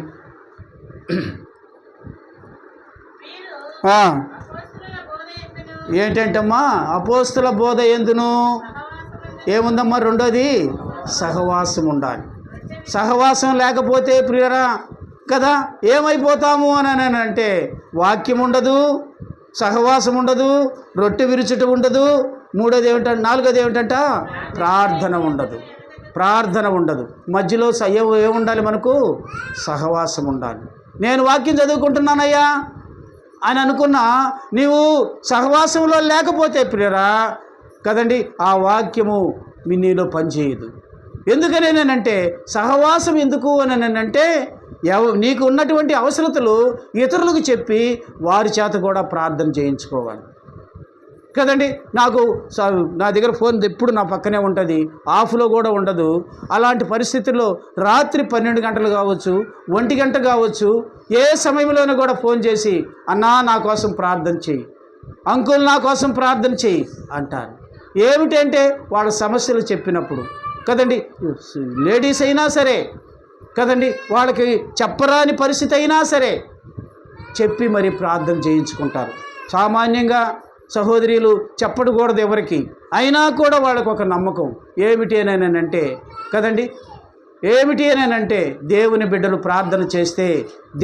ఏంటంటమ్మా? అపోస్తుల బోధ ఎందును ఏముందమ్మా? రెండోది సహవాసం ఉండాలి. సహవాసం లేకపోతే ప్రియరా కదా ఏమైపోతాము అని అంటే వాక్యం ఉండదు, సహవాసం ఉండదు, రొట్టె విరుచుట ఉండదు, నాలుగోది ఏమిటంట ప్రార్థన ఉండదు. మధ్యలో ఏముండాలి? మనకు సహవాసం ఉండాలి. నేను వాక్యం చదువుకుంటున్నానయ్యా అని అనుకున్నా నీవు సహవాసంలో లేకపోతే ప్రియరా కదండి ఆ వాక్యము నీలో పనిచేయదు. ఎందుకనేనంటే సహవాసం ఎందుకు అని అంటే నీకు ఉన్నటువంటి అవసరతలు ఇతరులకు చెప్పి వారి చేత కూడా ప్రార్థన చేయించుకోవాలి కదండి. నా దగ్గర ఫోన్ ఎప్పుడు నా పక్కనే ఉంటుంది, ఆఫ్లో కూడా ఉండదు. అలాంటి పరిస్థితుల్లో రాత్రి 12 గంటలు కావచ్చు, 1 గంట కావచ్చు, ఏ సమయంలోనూ కూడా ఫోన్ చేసి అన్నా నా కోసం ప్రార్థన చెయ్యి, అంకుల్ నా కోసం ప్రార్థన చెయ్యి అంటారు. ఏమిటంటే వాళ్ళ సమస్యలు చెప్పినప్పుడు కదండి, లేడీస్ అయినా సరే కదండి, వాళ్ళకి చెప్పరాని పరిస్థితి అయినా సరే చెప్పి మరి ప్రార్థన చేయించుకుంటారు. సామాన్యంగా సహోదరులు చెప్పకూడదు ఎవరికి, అయినా కూడా వాళ్ళకు ఒక నమ్మకం ఏమిటి అంటే కదండి, దేవుని బిడ్డలు ప్రార్థన చేస్తే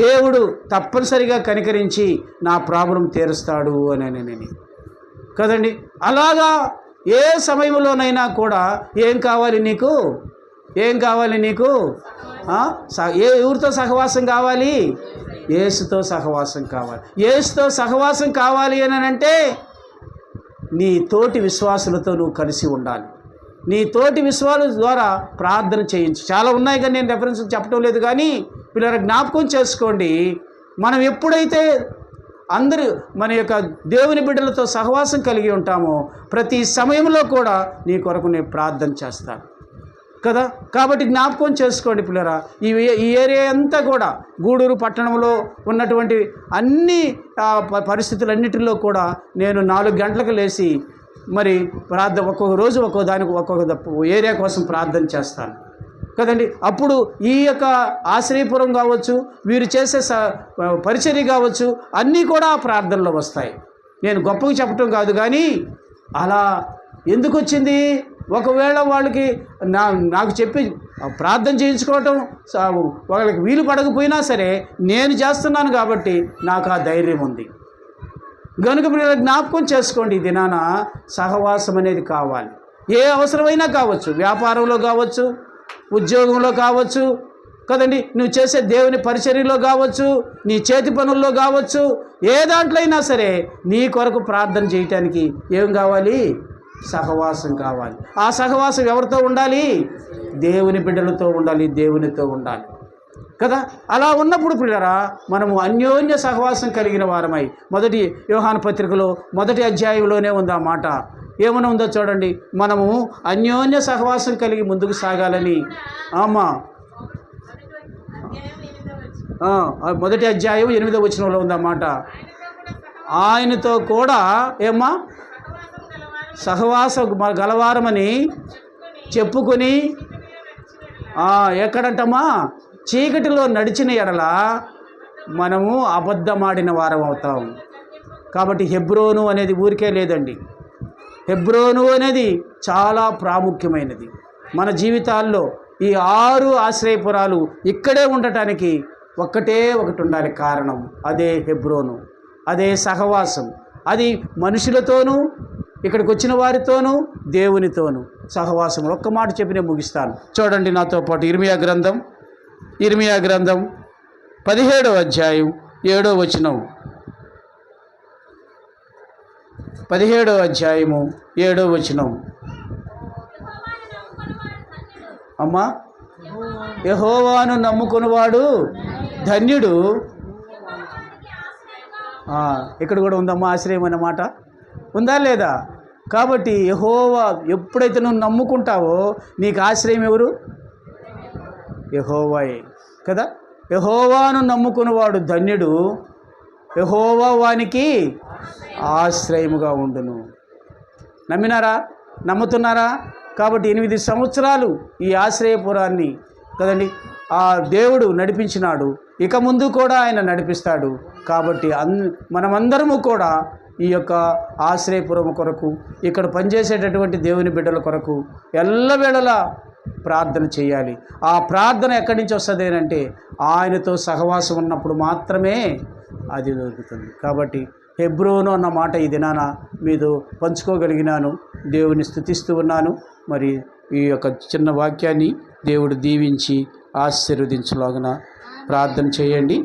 దేవుడు తప్పనిసరిగా కనికరించి నా ప్రాబ్లం తీరుస్తాడు అని కదండి. అలాగా ఏ సమయంలోనైనా కూడా ఏం కావాలి నీకు? ఎవరితో సహవాసం కావాలి? యేసుతో సహవాసం కావాలి. యేసుతో సహవాసం కావాలి అని అంటే నీ తోటి విశ్వాసులతో నువ్వు కలిసి ఉండాలి. నీ తోటి విశ్వాసుల ద్వారా ప్రార్థన చేయించు. చాలా ఉన్నాయి కానీ నేను రెఫరెన్స్ చెప్పడం లేదు, కానీ పిల్లల జ్ఞాపకం చేసుకోండి. మనం ఎప్పుడైతే అందరూ మన యొక్క దేవుని బిడ్డలతో సహవాసం కలిగి ఉంటామో ప్రతి సమయంలో కూడా నీ కొరకు నేను ప్రార్థన చేస్తాను కదా. కాబట్టి జ్ఞాపకం చేసుకోండి పిల్లరా. ఈ ఏరియా అంతా కూడా గూడూరు పట్టణంలో ఉన్నటువంటి అన్ని పరిస్థితులన్నిటిలో కూడా నేను 4 గంటలకు లేచి మరి ప్రార్థన ఒక్కొక్క రోజు ఒక్కొక్క ఏరియా కోసం ప్రార్థన చేస్తాను కదండి. అప్పుడు ఈ యొక్క ఆశ్రయపురం కావచ్చు, వీరు చేసే పరిచర్య కావచ్చు, అన్నీ కూడా ప్రార్థనలో వస్తాయి. నేను గొప్పగా చెప్పటం కాదు, కానీ అలా ఎందుకు వచ్చింది? ఒకవేళ వాళ్ళకి నాకు చెప్పి ప్రార్థన చేయించుకోవటం వాళ్ళకి వీలు పడకపోయినా సరే నేను చేస్తున్నాను కాబట్టి నాకు ఆ ధైర్యం ఉంది కనుక మీరు జ్ఞాపకం చేసుకోండి. ఈ దినాన సహవాసం అనేది కావాలి. ఏ అవసరమైనా కావచ్చు, వ్యాపారంలో కావచ్చు, ఉద్యోగంలో కావచ్చు కదండి, నువ్వు చేసే దేవుని పరిచర్యలో కావచ్చు, నీ చేతి పనుల్లో కావచ్చు, ఏ దాంట్లో అయినా సరే నీ కొరకు ప్రార్థన చేయటానికి ఏం కావాలి? సహవాసం కావాలి. ఆ సహవాసం ఎవరితో ఉండాలి? దేవుని బిడ్డలతో ఉండాలి, దేవునితో ఉండాలి కదా. అలా ఉన్నప్పుడు పిల్లరా మనము అన్యోన్య సహవాసం కలిగిన వారమై, మొదటి యోహాను పత్రికలో 1వ అధ్యాయంలోనే ఉంది ఆ మాట. ఏమైనా ఉందో చూడండి. మనము అన్యోన్య సహవాసం కలిగి ముందుకు సాగాలని. 1వ అధ్యాయం 8వ వచనంలో ఉంది ఆ మాట. ఆయనతో కూడా సహవాసం గలవారమని చెప్పుకొని ఎక్కడంటమ్మా? చీకటిలో నడిచిన ఎడల మనము అబద్ధమాడిన వారం అవుతాం. కాబట్టి హెబ్రోను అనేది ఊరికే లేదండి. హెబ్రోను అనేది చాలా ప్రాముఖ్యమైనది మన జీవితాల్లో. ఈ 6 ఆశ్రయపురాలు ఇక్కడే ఉండటానికి ఒకటి ఉండాలి కారణం. అదే హెబ్రోను, అదే సహవాసం. అది మనుషులతోనూ, ఇక్కడికి వచ్చిన వారితోనూ, దేవునితోనూ సహవాసం. ఒక్క మాట చెప్పి నేను ముగిస్తాను. చూడండి నాతో పాటు ఇర్మియా గ్రంథం 17వ అధ్యాయం 7వ వచనం. 17వ అధ్యాయము 7వ వచనం. అమ్మా, యెహోవాను నమ్ముకునివాడు ధన్యుడు. ఇక్కడ కూడా ఉందమ్మా ఆశ్రయం అన్నమాట, ఉందా లేదా? కాబట్టి యెహోవా ఎప్పుడైతే నువ్వు నమ్ముకుంటావో నీకు ఆశ్రయం ఎవరు? యెహోవాయే కదా. యెహోవాను నమ్ముకునివాడు ధన్యుడు, యెహోవా వానికి ఆశ్రయముగా ఉండును. నమ్మినారా? నమ్ముతున్నారా? కాబట్టి 8 సంవత్సరాలు ఈ ఆశ్రయపురాన్ని కదండి ఆ దేవుడు నడిపించినాడు, ఇక ముందు కూడా ఆయన నడిపిస్తాడు. కాబట్టి మనమందరము కూడా ఈ యొక్క ఆశ్రయపురం కొరకు, ఇక్కడ పనిచేసేటటువంటి దేవుని బిడ్డల కొరకు ఎల్లవేళలా ప్రార్థన చేయాలి. ఆ ప్రార్థన ఎక్కడి నుంచి వస్తుంది అంటే ఆయనతో సహవాసం ఉన్నప్పుడు మాత్రమే అది దొరుకుతుంది. కాబట్టి హెబ్రోను అన్న మాట ఈ దినాన మీతో పంచుకోగలిగినాను. దేవుని స్తుతిస్తూ ఉన్నాను. మరి ఈ యొక్క చిన్న వాక్యాన్ని దేవుడు దీవించి ఆశీర్వదించులాగున ప్రార్థన చేయండి.